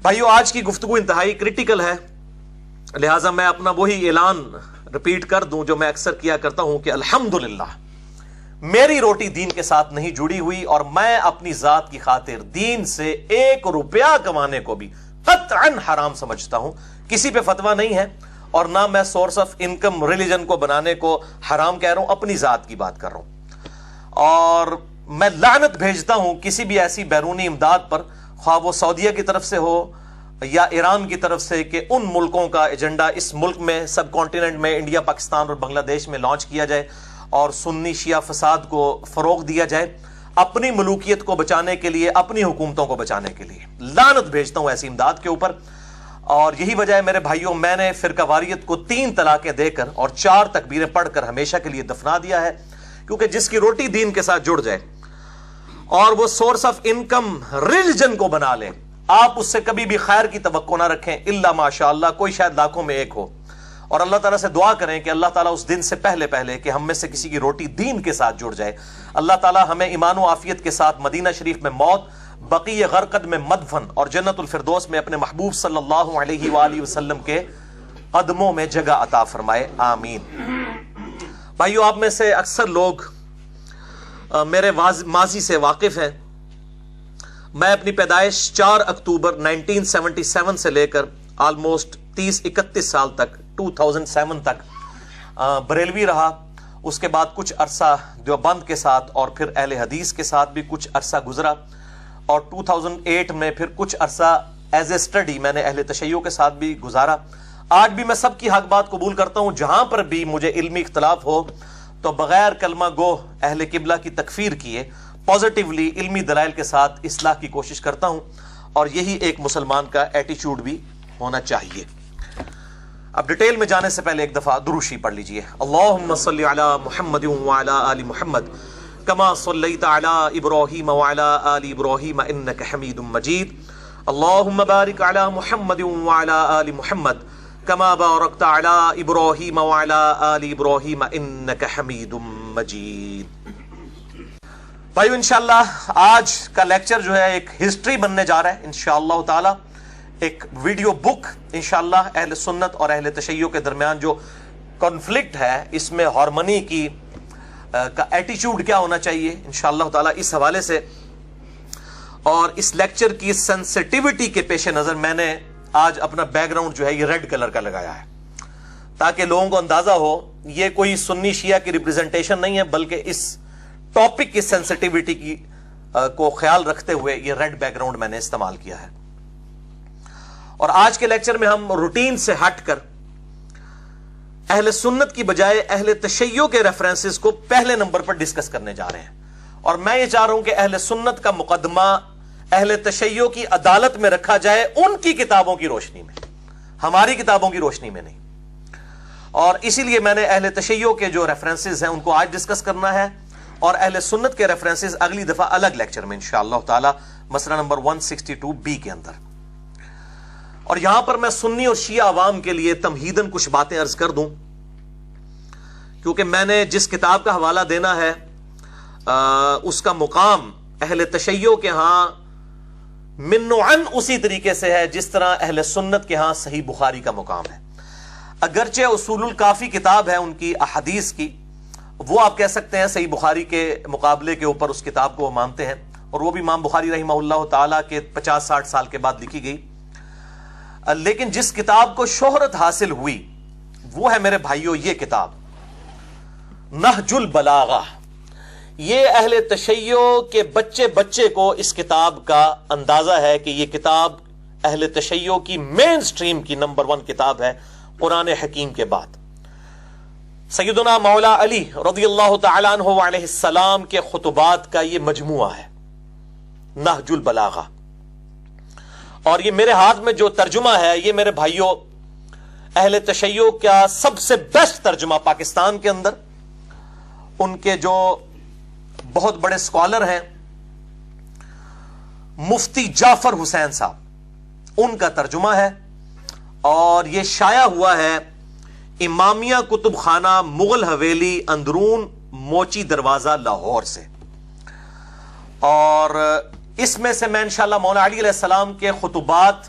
بھائیو آج کی گفتگو انتہائی کریٹیکل ہے، لہٰذا میں اپنا وہی اعلان رپیٹ کر دوں جو میں اکثر کیا کرتا ہوں کہ الحمدللہ میری روٹی دین کے ساتھ نہیں جڑی ہوئی، اور میں اپنی ذات کی خاطر دین سے 1 روپیہ کمانے کو بھی قطعاً حرام سمجھتا ہوں۔ کسی پہ فتویٰ نہیں ہے، اور نہ میں سورس آف انکم ریلیجن کو بنانے کو حرام کہہ رہا ہوں، اپنی ذات کی بات کر رہا ہوں۔ اور میں لعنت بھیجتا ہوں کسی بھی ایسی بیرونی امداد پر، خواہ وہ سعودیہ کی طرف سے ہو یا ایران کی طرف سے، کہ ان ملکوں کا ایجنڈا اس ملک میں، سب کانٹیننٹ میں، انڈیا، پاکستان اور بنگلہ دیش میں لانچ کیا جائے اور سنی شیعہ فساد کو فروغ دیا جائے اپنی ملوکیت کو بچانے کے لیے، اپنی حکومتوں کو بچانے کے لیے۔ لعنت بھیجتا ہوں ایسی امداد کے اوپر، اور یہی وجہ ہے میرے بھائیوں، میں نے فرقہ واریت کو 3 طلاقیں دے کر اور 4 تکبیریں پڑھ کر ہمیشہ کے لیے دفنا دیا ہے، کیونکہ جس کی روٹی دین کے ساتھ جڑ جائے اور وہ سورس آف انکم ریلیجن کو بنا لے، آپ اس سے کبھی بھی خیر کی توقع نہ رکھیں الا ماشاءاللہ، کوئی شاید لاکھوں میں ایک ہو، اور اللہ تعالیٰ سے دعا کریں کہ اللہ تعالیٰ اس دن سے پہلے کہ ہم میں سے کسی کی روٹی دین کے ساتھ جڑ جائے، اللہ تعالیٰ ہمیں ایمان و عافیت کے ساتھ مدینہ شریف میں موت، بقیع غرقد میں مدفن، اور جنت الفردوس میں اپنے محبوب صلی اللہ علیہ وآلہ وسلم کے قدموں میں جگہ عطا فرمائے، آمین۔ بھائیو آپ میں سے اکثر لوگ میرے ماضی سے واقف ہیں۔ میں اپنی پیدائش 4 اکتوبر 1977 سے لے کر آلموسٹ 30-31 سال تک 2007 تک بریلوی رہا، اس کے بعد کچھ عرصہ دیوبند کے ساتھ اور پھر اہل حدیث کے ساتھ بھی کچھ عرصہ گزرا، اور 2008 میں پھر کچھ عرصہ ایز اے اسٹڈی میں نے اہل تشیع کے ساتھ بھی گزارا۔ آج بھی میں سب کی حق بات قبول کرتا ہوں، جہاں پر بھی مجھے علمی اختلاف ہو تو بغیر کلمہ گو اہل قبلہ کی تکفیر کیے پازیٹیولی علمی دلائل کے ساتھ اصلاح کی کوشش کرتا ہوں، اور یہی ایک مسلمان کا ایٹیچیوڈ بھی ہونا چاہیے۔ اب ڈیٹیل میں جانے سے پہلے ایک دفعہ دروشی پڑھ لیجئے۔ اللہم صلی علی محمد وعلی آل محمد کما صلیت علی ابراہیم وعلی آل ابراہیم انک حمید مجید، اللہم بارک علی محمد وعلی آل محمد کما بارکت علی ابراہیم وعلی آل ابراہیم انک حمید مجید۔ بھائیو انشاءاللہ آج کا لیکچر جو ہے ایک ہسٹری بننے جا رہا ہے انشاءاللہ تعالی، ایک ویڈیو بک انشاءاللہ اہل سنت اور اہل تشیع کے درمیان جو کنفلکٹ ہے، اس میں ہارمنی کی کا ایٹیچیوڈ کیا ہونا چاہیے انشاءاللہ تعالی، اس حوالے سے اور اس لیکچر کی سینسٹیوٹی کے پیش نظر میں نے آج اپنا بیک گراؤنڈ جو ہے یہ ریڈ کلر کا لگایا ہے، تاکہ لوگوں کو اندازہ ہو یہ کوئی سنی شیعہ کی ریپرزنٹیشن نہیں ہے، بلکہ اس ٹاپک کی سینسٹیوٹی کی کو خیال رکھتے ہوئے یہ ریڈ بیک گراؤنڈ میں نے استعمال کیا ہے۔ اور آج کے لیکچر میں ہم روٹین سے ہٹ کر اہل سنت کی بجائے اہل تشیع کے ریفرنسز کو پہلے نمبر پر ڈسکس کرنے جا رہے ہیں، اور میں یہ چاہ رہا ہوں کہ اہل سنت کا مقدمہ اہل تشیع کی عدالت میں رکھا جائے، ان کی کتابوں کی روشنی میں، ہماری کتابوں کی روشنی میں نہیں۔ اور اسی لیے میں نے اہل تشیع کے جو ریفرنسز ہیں ان کو آج ڈسکس کرنا ہے، اور اہل سنت کے ریفرنسز اگلی دفعہ الگ لیکچر میں انشاءاللہ تعالی مسئلہ نمبر 162B کے اندر۔ اور یہاں پر میں سنی اور شیعہ عوام کے لیے تمہیداً کچھ باتیں عرض کر دوں، کیونکہ میں نے جس کتاب کا حوالہ دینا ہے اس کا مقام اہل تشیع کے ہاں من و عن اسی طریقے سے ہے جس طرح اہل سنت کے ہاں صحیح بخاری کا مقام ہے۔ اگرچہ اصول الکافی کتاب ہے ان کی احادیث کی، وہ آپ کہہ سکتے ہیں صحیح بخاری کے مقابلے کے اوپر اس کتاب کو وہ مانتے ہیں، اور وہ بھی امام بخاری رحمہ اللہ تعالیٰ کے 50-60 سال کے بعد لکھی گئی، لیکن جس کتاب کو شہرت حاصل ہوئی وہ ہے میرے بھائیوں یہ کتاب نہج البلاغہ۔ یہ اہل تشیع کے بچے کو اس کتاب کا اندازہ ہے کہ یہ کتاب اہل تشیع کی مین سٹریم کی نمبر 1 کتاب ہے قرآن حکیم کے بعد۔ سیدنا مولا علی رضی اللہ تعالیٰ عنہ علیہ السلام کے خطبات کا یہ مجموعہ ہے نہج البلاغہ، اور یہ میرے ہاتھ میں جو ترجمہ ہے یہ میرے بھائیوں اہل تشیع کا سب سے بیسٹ ترجمہ پاکستان کے اندر، ان کے جو بہت بڑے اسکالر ہیں مفتی جعفر حسین صاحب، ان کا ترجمہ ہے، اور یہ شائع ہوا ہے امامیہ کتب خانہ مغل حویلی اندرون موچی دروازہ لاہور سے۔ اور اس میں سے میں انشاءاللہ مولانا علی علیہ السلام کے خطبات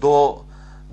2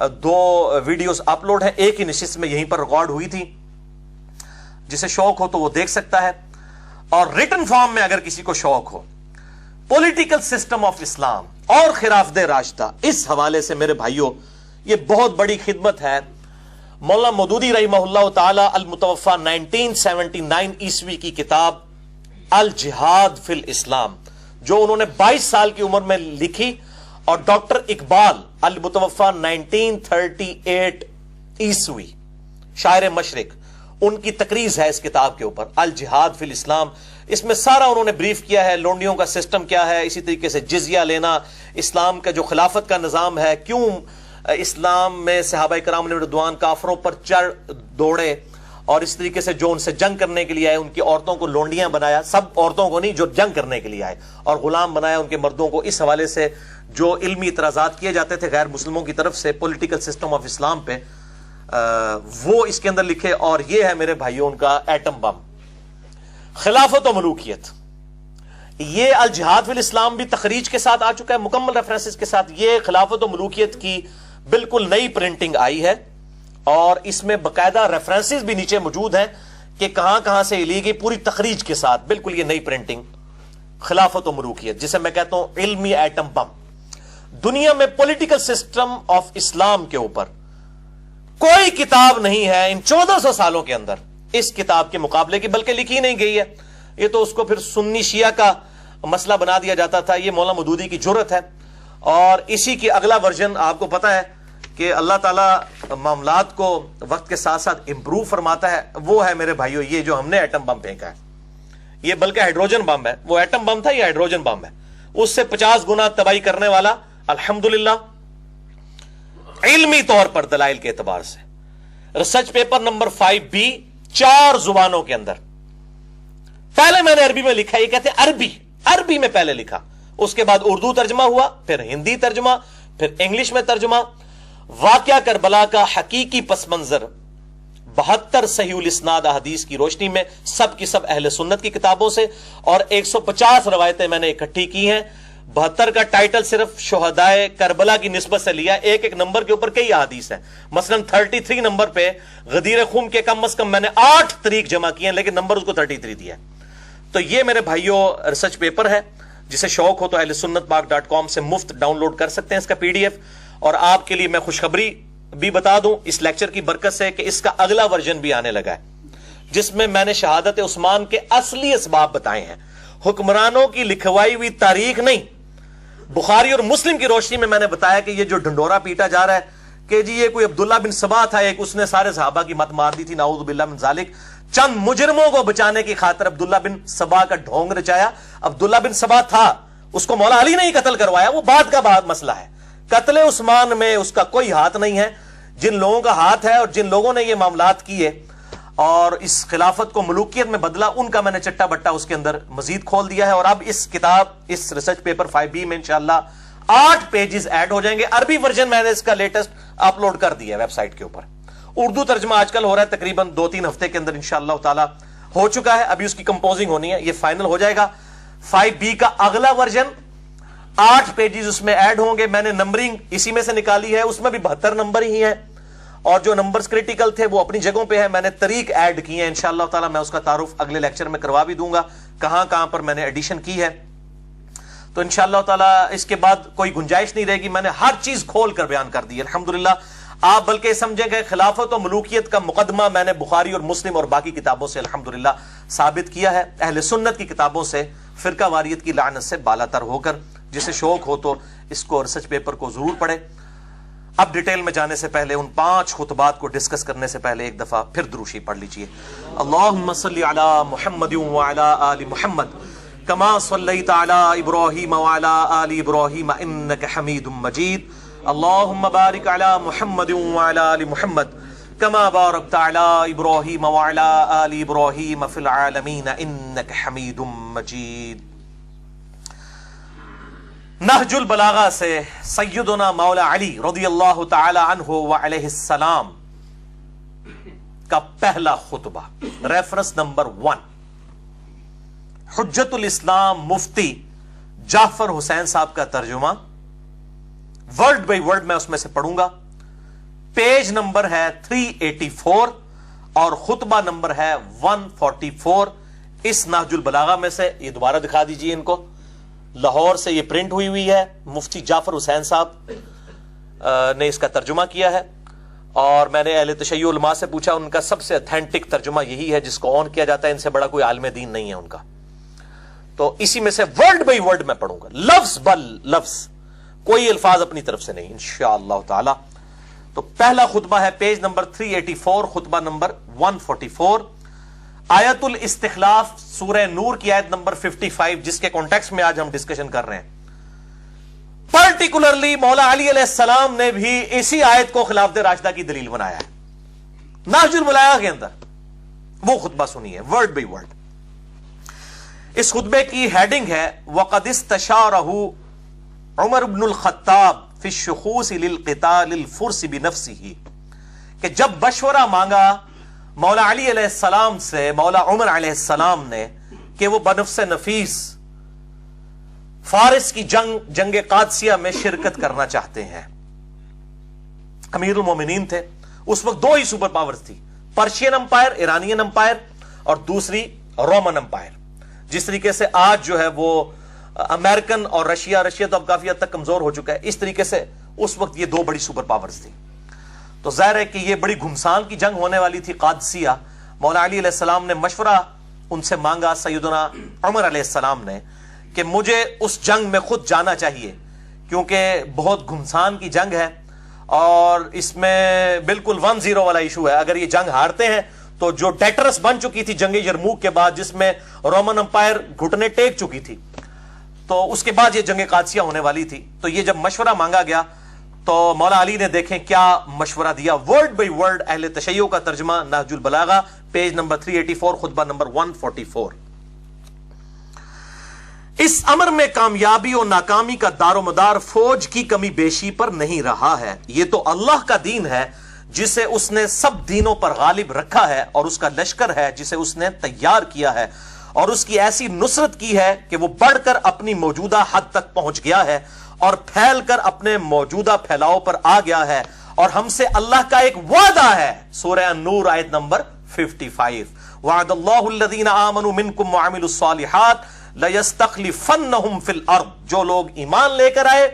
2 ویڈیوز اپلوڈ ہیں، ایک ہی نشست میں یہیں پر ریکارڈ ہوئی تھی، جسے شوق ہو تو وہ دیکھ سکتا ہے، اور ریٹن فارم میں اگر کسی کو شوق ہو پولیٹیکل سسٹم آف اسلام اور خلافت راشدہ، اس حوالے سے میرے بھائیوں یہ بہت بڑی خدمت ہے۔ مولانا مودودی رحمہ اللہ تعالی المتوفا 1979 عیسوی کی کتاب الجہاد فی الاسلام، جو انہوں نے 22 سال کی عمر میں لکھی، اور ڈاکٹر اقبال المتوفا 1938 عیسوی شاعر مشرق، ان کی تقریض ہے اس کتاب کے اوپر الجہاد فی الاسلام۔ اس میں سارا انہوں نے بریف کیا ہے، لونڈیوں کا سسٹم کیا ہے، اسی طریقے سے جزیہ لینا، اسلام کا جو خلافت کا نظام ہے، کیوں اسلام میں صحابہ کرام نے رضوان کافروں پر چڑھ دوڑے، اور اس طریقے سے جو ان سے جنگ کرنے کے لیے آئے ان کی عورتوں کو لونڈیاں بنایا، سب عورتوں کو نہیں جو جنگ کرنے کے لیے آئے، اور غلام بنایا ان کے مردوں کو۔ اس حوالے سے جو علمی اعتراضات کیے جاتے تھے غیر مسلموں کی طرف سے پولیٹیکل سسٹم آف اسلام پہ، وہ اس کے اندر لکھے، اور یہ ہے میرے بھائیوں ان کا ایٹم بم۔ خلافت و ملوکیت، یہ الجہاد فی الاسلام بھی تخریج کے ساتھ آ چکا ہے، مکمل ریفرنسز کے ساتھ۔ یہ خلافت و ملوکیت کی بالکل نئی پرنٹنگ آئی ہے، اور اس میں باقاعدہ ریفرنسز بھی نیچے موجود ہیں کہ کہاں کہاں سے لی گئی، پوری تخریج کے ساتھ، بالکل یہ نئی پرنٹنگ خلافت و ملوکیت، جسے میں کہتا ہوں علمی ایٹم بم۔ دنیا میں پولیٹیکل سسٹم آف اسلام کے اوپر کوئی کتاب نہیں ہے ان 1400 سالوں کے اندر اس کتاب کے مقابلے کی، بلکہ لکھی نہیں گئی ہے۔ یہ تو اس کو پھر سنی شیعہ کا مسئلہ بنا دیا جاتا تھا، یہ مولانا مودودی کی جرت ہے، اور اسی کی اگلا ورژن آپ کو پتا ہے کہ اللہ تعالیٰ معاملات کو وقت کے ساتھ ساتھ امپروو فرماتا ہے، وہ ہے میرے بھائیوں یہ جو ہم نے ایٹم بم پھینکا ہے، یہ بلکہ ہائیڈروجن بم ہے، وہ ایٹم بم تھا، یہ ہائیڈروجن بم ہے، اس سے 50 گنا تباہی کرنے والا، الحمدللہ علمی طور پر دلائل کے اعتبار سے۔ ریسرچ پیپر نمبر 5B 4 زبانوں کے اندر، پہلے میں نے عربی میں لکھا، یہ کہتے ہیں عربی میں پہلے لکھا، اس کے بعد اردو ترجمہ ہوا، پھر ہندی ترجمہ، پھر انگلش میں ترجمہ۔ واقعہ کربلا کا حقیقی پس منظر 72 صحیح الاسناد احادیث کی روشنی میں، سب کی سب اہل سنت کی کتابوں سے، اور 150 روایتیں میں نے اکٹھی کی ہیں۔ 72 کا ٹائٹل صرف شہدائے کربلا کی نسبت سے لیا، ایک ایک نمبر کے اوپر کئی احادیث ہیں، مثلا 33 نمبر پہ غدیر خون کے کم از کم میں نے 8 طریق جمع کیے ہیں، لیکن نمبر اس کو 33 دیا ہے۔ تو یہ میرے بھائیوں ریسرچ پیپر ہے، جسے شوق ہو تو اہل سنت پاک.com سے مفت ڈاؤن لوڈ کر سکتے ہیں اس کا PDF۔ اور آپ کے لیے میں خوشخبری بھی بتا دوں اس لیکچر کی برکت سے کہ اس کا اگلا ورژن بھی آنے لگا ہے، جس میں میں نے شہادت عثمان کے اصلی اسباب بتائے ہیں، حکمرانوں کی لکھوائی ہوئی تاریخ نہیں، بخاری اور مسلم کی روشنی میں نے بتایا کہ یہ جو ڈنڈورا پیٹا جا رہا ہے کہ جی یہ کوئی عبداللہ بن سبا تھا، ایک اس نے سارے صحابہ کی مت مار دی تھی، نعوذ باللہ من ذالک، چند مجرموں کو بچانے کی خاطر عبداللہ بن سبا کا ڈھونگ رچایا۔ عبداللہ بن سبا تھا، اس کو مولا علی نے ہی قتل کروایا، وہ بعد کا مسئلہ ہے، قتل عثمان میں اس کا کوئی ہاتھ نہیں ہے۔ جن لوگوں کا ہاتھ ہے اور جن لوگوں نے یہ معاملات کیے اور اس خلافت کو ملوکیت میں بدلا، ان کا میں نے چٹا بٹا اس کے اندر مزید کھول دیا ہے۔ اور اب اس کتاب، اس ریسرچ پیپر 5B میں انشاءاللہ 8 پیجز ایڈ ہو جائیں گے۔ عربی ورژن میں نے اس کا لیٹسٹ اپلوڈ کر دیا ہے ویب سائٹ کے اوپر، اردو ترجمہ آج کل ہو رہا ہے، تقریباً 2-3 ہفتے کے اندر انشاءاللہ تعالی ہو چکا ہے، ابھی اس کی کمپوزنگ ہونی ہے، یہ فائنل ہو جائے گا۔ 5B کا اگلا ورژن 8 پیجز اس میں ایڈ ہوں گے، میں نے نمبرنگ اسی میں سے نکالی ہے، اس میں بھی 72 نمبر ہی ہیں، اور جو نمبرز کریٹیکل تھے وہ اپنی جگہوں پہ ہے، میں نے طریق ایڈ کیے ہیں، انشاءاللہ تعالی میں اس کا تعارف اگلے لیکچر میں کروا بھی دوں گا، کہاں کہاں پر میں نے ایڈیشن کی ہے۔ تو انشاءاللہ تعالی اس کے بعد کوئی گنجائش نہیں رہے گی، میں نے ہر چیز کھول کر بیان کر دی ہے الحمدللہ۔ آپ بلکہ سمجھیں کہ خلافت و ملوکیت کا مقدمہ میں نے بخاری اور مسلم اور باقی کتابوں سے الحمدللہ ثابت کیا ہے، اہل سنت کی کتابوں سے، فرقہ واریت کی لعنت سے بالا تر ہو کر۔ جسے شوق ہو تو اس کو ریسرچ پیپر کو ضرور پڑھے۔ اب ڈیٹیل میں جانے سے پہلے، ان 5 خطبات کو ڈسکس کرنے سے پہلے ایک دفعہ پھر دروشی پڑھ لیجئے۔ اللہم صلی علی محمد وعلی آل محمد کما صلیت علی ابراہیم وعلی آل ابراہیم انک حمید مجید۔ اللہم بارک علی محمد وعلی آل محمد کما بارکت علی ابراہیم وعلی آل ابراہیم فی العالمین انک حمید مجید۔ نہج البلاغہ سے سیدنا مولا علی رضی اللہ تعالی عنہ وعلیہ السلام کا پہلا خطبہ، ریفرنس نمبر 1، حجت الاسلام مفتی جعفر حسین صاحب کا ترجمہ، ورڈ بائی ورڈ میں اس میں سے پڑھوں گا۔ پیج نمبر ہے 384 اور خطبہ نمبر ہے 144 اس نہج البلاغہ میں سے. یہ دوبارہ دکھا دیجئے ان کو. لاہور سے یہ پرنٹ ہوئی ہے. مفتی جعفر حسین صاحب نے اس کا ترجمہ کیا ہے اور میں نے اہل تشیع علماء سے پوچھا, ان کا سب سے اتھینٹک ترجمہ یہی ہے جس کو آن کیا جاتا ہے. ان سے بڑا کوئی عالم دین نہیں ہے ان کا. تو اسی میں سے ورڈ بائی ورڈ میں پڑھوں گا, لفظ بل لفظ, کوئی الفاظ اپنی طرف سے نہیں انشاءاللہ تعالی. تو پہلا خطبہ ہے پیج نمبر 384 خطبہ نمبر 144, آیت الاستخلاف سورہ نور کی آیت نمبر 55 جس کے کانٹیکسٹ میں آج ہم ڈسکشن کر رہے ہیں. پرٹیکولرلی مولا علی علیہ السلام نے بھی اسی آیت کو خلافت راشدہ کی دلیل بنایا ہے نہج البلاغہ کے اندر. وہ خطبہ سنیے ورڈ بائی ورڈ. اس خطبے کی ہیڈنگ ہے وَقَدْ اسْتَشَارَهُ عمر بن الخطاب فی الشخوص للقتال الفرس بنفسه, کہ جب مشورہ مانگا مولا علی علیہ السلام سے مولا عمر علیہ السلام نے کہ وہ بنفس نفیس فارس کی جنگ قادسیہ میں شرکت کرنا چاہتے ہیں. امیر المومنین تھے اس وقت, دو ہی سپر پاورز تھی, پرشین امپائر, ایرانین امپائر, اور دوسری رومن امپائر. جس طریقے سے آج جو ہے وہ امریکن اور رشیا تو اب کافی حد تک کمزور ہو چکا ہے, اس طریقے سے اس وقت یہ دو بڑی سپر پاورز تھی. تو ظاہر ہے کہ یہ بڑی گھمسان کی جنگ ہونے والی تھی قادسیہ. مولا علی علیہ السلام نے مشورہ ان سے مانگا سیدنا عمر علیہ السلام نے کہ مجھے اس جنگ میں خود جانا چاہیے کیونکہ بہت گھمسان کی جنگ ہے اور اس میں بالکل 1-0 والا ایشو ہے. اگر یہ جنگ ہارتے ہیں تو جو ڈیٹرس بن چکی تھی جنگ یرموک کے بعد, جس میں رومن امپائر گھٹنے ٹیک چکی تھی, تو اس کے بعد یہ جنگ قادسیہ ہونے والی تھی. تو یہ جب مشورہ مانگا گیا تو مولا علی نے دیکھیں کیا مشورہ دیا, ورڈ بائی ورڈ اہل تشیع کا ترجمہ نہج البلاغہ پیج نمبر 384 خطبہ نمبر 144. اس امر میں کامیابی اور ناکامی کا دار و مدار فوج کی کمی بیشی پر نہیں رہا ہے. یہ تو اللہ کا دین ہے جسے اس نے سب دینوں پر غالب رکھا ہے, اور اس کا لشکر ہے جسے اس نے تیار کیا ہے, اور اس کی ایسی نصرت کی ہے کہ وہ بڑھ کر اپنی موجودہ حد تک پہنچ گیا ہے اور پھیل کر اپنے موجودہ پھیلاؤ پر آ گیا ہے. اور ہم سے اللہ کا ایک وعدہ ہے, سورہ النور آیت نمبر 55, وعد اللہ الذین آمنوا منکم وعملوا الصالحات لَيَسْتَخْلِفَنَّهُمْ فِي الْأَرْضِ, جو لوگ ایمان لے کر آئے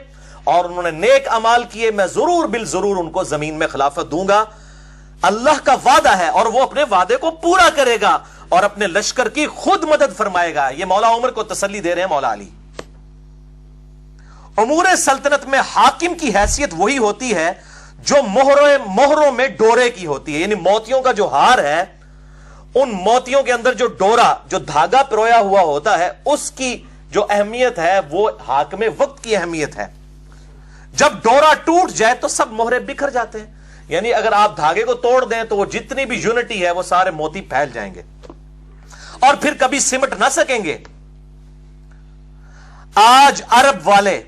اور انہوں نے نیک اعمال کیے میں ضرور بالضرور ان کو زمین میں خلافت دوں گا. اللہ کا وعدہ ہے اور وہ اپنے وعدے کو پورا کرے گا اور اپنے لشکر کی خود مدد فرمائے گا. یہ مولا عمر کو تسلی دے رہے ہیں مولا علی. امور سلطنت میں حاکم کی حیثیت وہی ہوتی ہے جو مہروں میں ڈورے کی ہوتی ہے, یعنی موتیوں کا جو ہار ہے ان موتیوں کے اندر جو ڈورا, جو دھاگا پرویا ہوا ہوتا ہے, اس کی جو اہمیت ہے وہ حاکم وقت کی اہمیت ہے. جب ڈورا ٹوٹ جائے تو سب مہرے بکھر جاتے ہیں, یعنی اگر آپ دھاگے کو توڑ دیں تو وہ جتنی بھی یونٹی ہے وہ سارے موتی پھیل جائیں گے اور پھر کبھی سمٹ نہ سکیں گے. آج عرب والے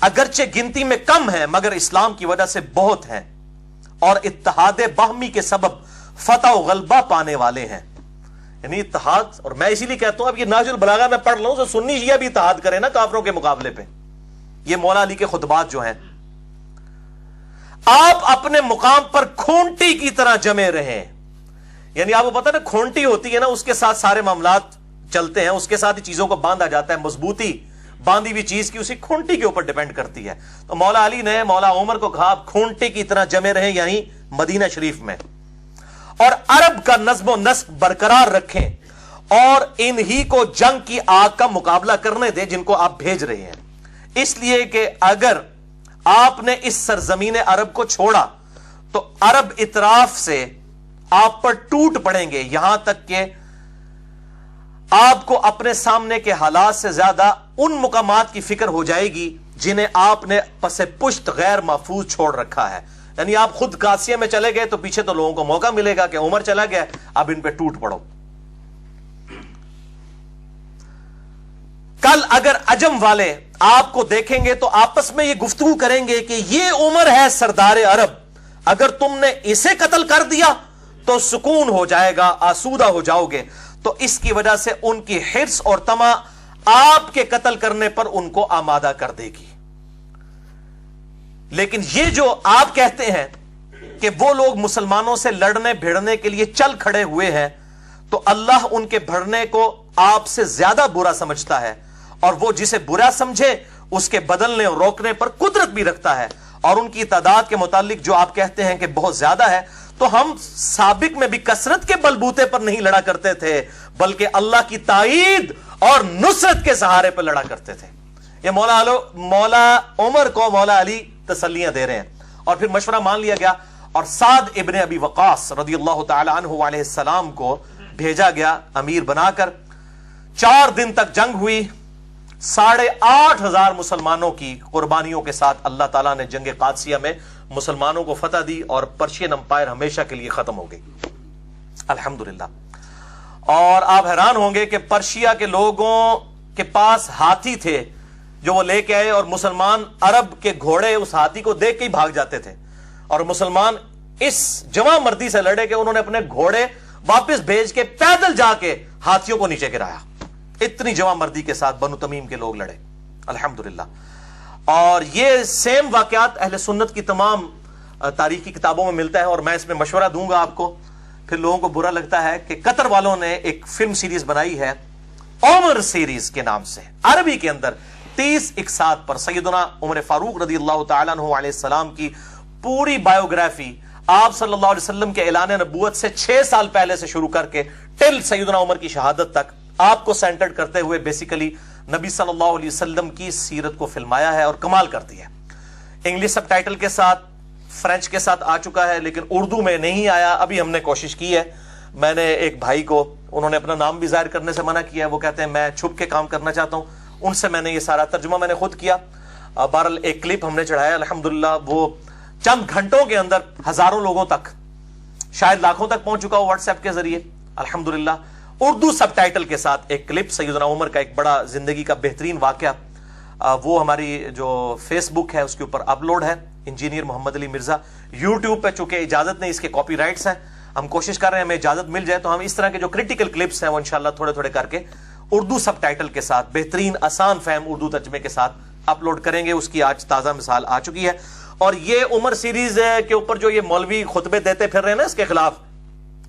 اگرچہ گنتی میں کم ہیں مگر اسلام کی وجہ سے بہت ہیں اور اتحاد باہمی کے سبب فتح و غلبہ پانے والے ہیں. یعنی اتحاد, اور میں اسی لیے کہتا ہوں اب یہ نہج البلاغہ میں پڑھ لوں تو سنی شیعہ بھی اتحاد کرے نا کافروں کے مقابلے پہ. یہ مولا علی کے خطبات جو ہیں, آپ اپنے مقام پر کھونٹی کی طرح جمے رہیں. یعنی آپ کو پتا نا کھونٹی ہوتی ہے نا, اس کے ساتھ سارے معاملات چلتے ہیں, اس کے ساتھ ہی چیزوں کو باندھا جاتا ہے. مضبوطی باندھی ہوئی چیز کی اسی کھونٹی کے اوپر ڈیپینڈ کرتی ہے. تو مولا علی نے مولا عمر کو کہا آپ کھونٹی کی طرح جمے رہیں یعنی مدینہ شریف میں, اور عرب کا نظم و نسق برقرار رکھیں اور انہی کو جنگ کی آگ کا مقابلہ کرنے دیں جن کو آپ بھیج رہے ہیں. اس لیے کہ اگر آپ نے اس سرزمین عرب کو چھوڑا تو عرب اطراف سے آپ پر ٹوٹ پڑیں گے, یہاں تک کہ آپ کو اپنے سامنے کے حالات سے زیادہ ان مقامات کی فکر ہو جائے گی جنہیں آپ نے پس پشت غیر محفوظ چھوڑ رکھا ہے. یعنی آپ خود قادسیہ میں چلے گئے تو پیچھے تو لوگوں کو موقع ملے گا کہ عمر چلا گیا, اب ان پہ ٹوٹ پڑو. کل اگر عجم والے آپ کو دیکھیں گے تو آپس میں یہ گفتگو کریں گے کہ یہ عمر ہے سردار عرب, اگر تم نے اسے قتل کر دیا تو سکون ہو جائے گا, آسودہ ہو جاؤ گے. تو اس کی وجہ سے ان کی حرص اور طمع آپ کے قتل کرنے پر ان کو آمادہ کر دے گی. لیکن یہ جو آپ کہتے ہیں کہ وہ لوگ مسلمانوں سے لڑنے بھیڑنے کے لیے چل کھڑے ہوئے ہیں تو اللہ ان کے بھڑنے کو آپ سے زیادہ برا سمجھتا ہے، اور وہ جسے برا سمجھے اس کے بدلنے اور روکنے پر قدرت بھی رکھتا ہے، اور ان کی تعداد کے متعلق جو آپ کہتے ہیں کہ بہت زیادہ ہے، تو ہم سابق میں بھی کثرت کے بلبوتے پر نہیں لڑا کرتے تھے بلکہ اللہ کی تائید اور نصرت کے سہارے پر لڑا کرتے تھے۔ یہ مولا عمر کو مولا علی تسلیاں دے رہے ہیں، اور پھر مشورہ مان لیا گیا اور سعد ابن ابی وقاص رضی اللہ تعالی عنہ علیہ السلام کو بھیجا گیا امیر بنا کر۔ 4 دن تک جنگ ہوئی، 8,500 مسلمانوں کی قربانیوں کے ساتھ اللہ تعالیٰ نے جنگ قادسیہ میں مسلمانوں کو فتح دی اور پرشین امپائر ہمیشہ کے لیے ختم ہو گئی، الحمدللہ۔ اور آپ حیران ہوں گے کہ پرشیا کے لوگوں کے پاس ہاتھی تھے جو وہ لے کے آئے، اور مسلمان عرب کے گھوڑے اس ہاتھی کو دیکھ کے ہی بھاگ جاتے تھے، اور مسلمان اس جواں مردی سے لڑے کہ انہوں نے اپنے گھوڑے واپس بھیج کے پیدل جا کے ہاتھیوں کو نیچے گرایا۔ اتنی جواں مردی کے ساتھ بنو تمیم کے لوگ لڑے، الحمدللہ۔ اور یہ سیم واقعات اہل سنت کی تمام تاریخی کتابوں میں ملتا ہے، اور میں اس میں مشورہ دوں گا آپ کو۔ پھر لوگوں کو برا لگتا ہے کہ قطر والوں نے ایک فلم سیریز بنائی ہے عمر سیریز کے نام سے، عربی کے اندر 30 اقساط پر سیدنا عمر فاروق رضی اللہ تعالیٰ عنہ علیہ السلام کی پوری بایوگرافی آپ صلی اللہ علیہ وسلم کے اعلان نبوت سے 6 سال پہلے سے شروع کر کے ٹل سیدنا عمر کی شہادت تک آپ کو سینٹرڈ کرتے ہوئے بیسیکلی نبی صلی اللہ علیہ وسلم کی سیرت کو فلمایا ہے اور کمال کر دیا ہے۔ انگلش سب ٹائٹل کے ساتھ، فرینچ کے ساتھ آ چکا ہے، لیکن اردو میں نہیں آیا۔ ابھی ہم نے کوشش کی ہے، میں نے ایک بھائی کو، انہوں نے اپنا نام بھی ظاہر کرنے سے منع کیا ہے، وہ کہتے ہیں میں چھپ کے کام کرنا چاہتا ہوں، ان سے میں نے یہ سارا ترجمہ میں نے خود کیا۔ بہرحال ایک کلپ ہم نے چڑھایا، الحمدللہ وہ چند گھنٹوں کے اندر ہزاروں لوگوں تک، شاید لاکھوں تک پہنچ چکا ہو واٹس ایپ کے ذریعے، الحمدللہ اردو سب ٹائٹل کے ساتھ ایک کلپ سیدنا عمر کا ایک بڑا زندگی کا بہترین واقعہ، وہ ہماری جو فیس بک ہے اس کے اوپر اپلوڈ ہے، انجینئر محمد علی مرزا۔ یوٹیوب پہ چونکہ اجازت نہیں، اس کے کاپی رائٹس ہیں، ہم کوشش کر رہے ہیں ہمیں اجازت مل جائے تو ہم اس طرح کے جو کریٹیکل کلپس ہیں وہ انشاءاللہ تھوڑے تھوڑے کر کے اردو سب ٹائٹل کے ساتھ بہترین آسان فہم اردو ترجمے کے ساتھ اپلوڈ کریں گے۔ اس کی آج تازہ مثال آ چکی ہے۔ اور یہ عمر سیریز کے اوپر جو یہ مولوی خطبے دیتے پھر رہے ہیں نا اس کے خلاف،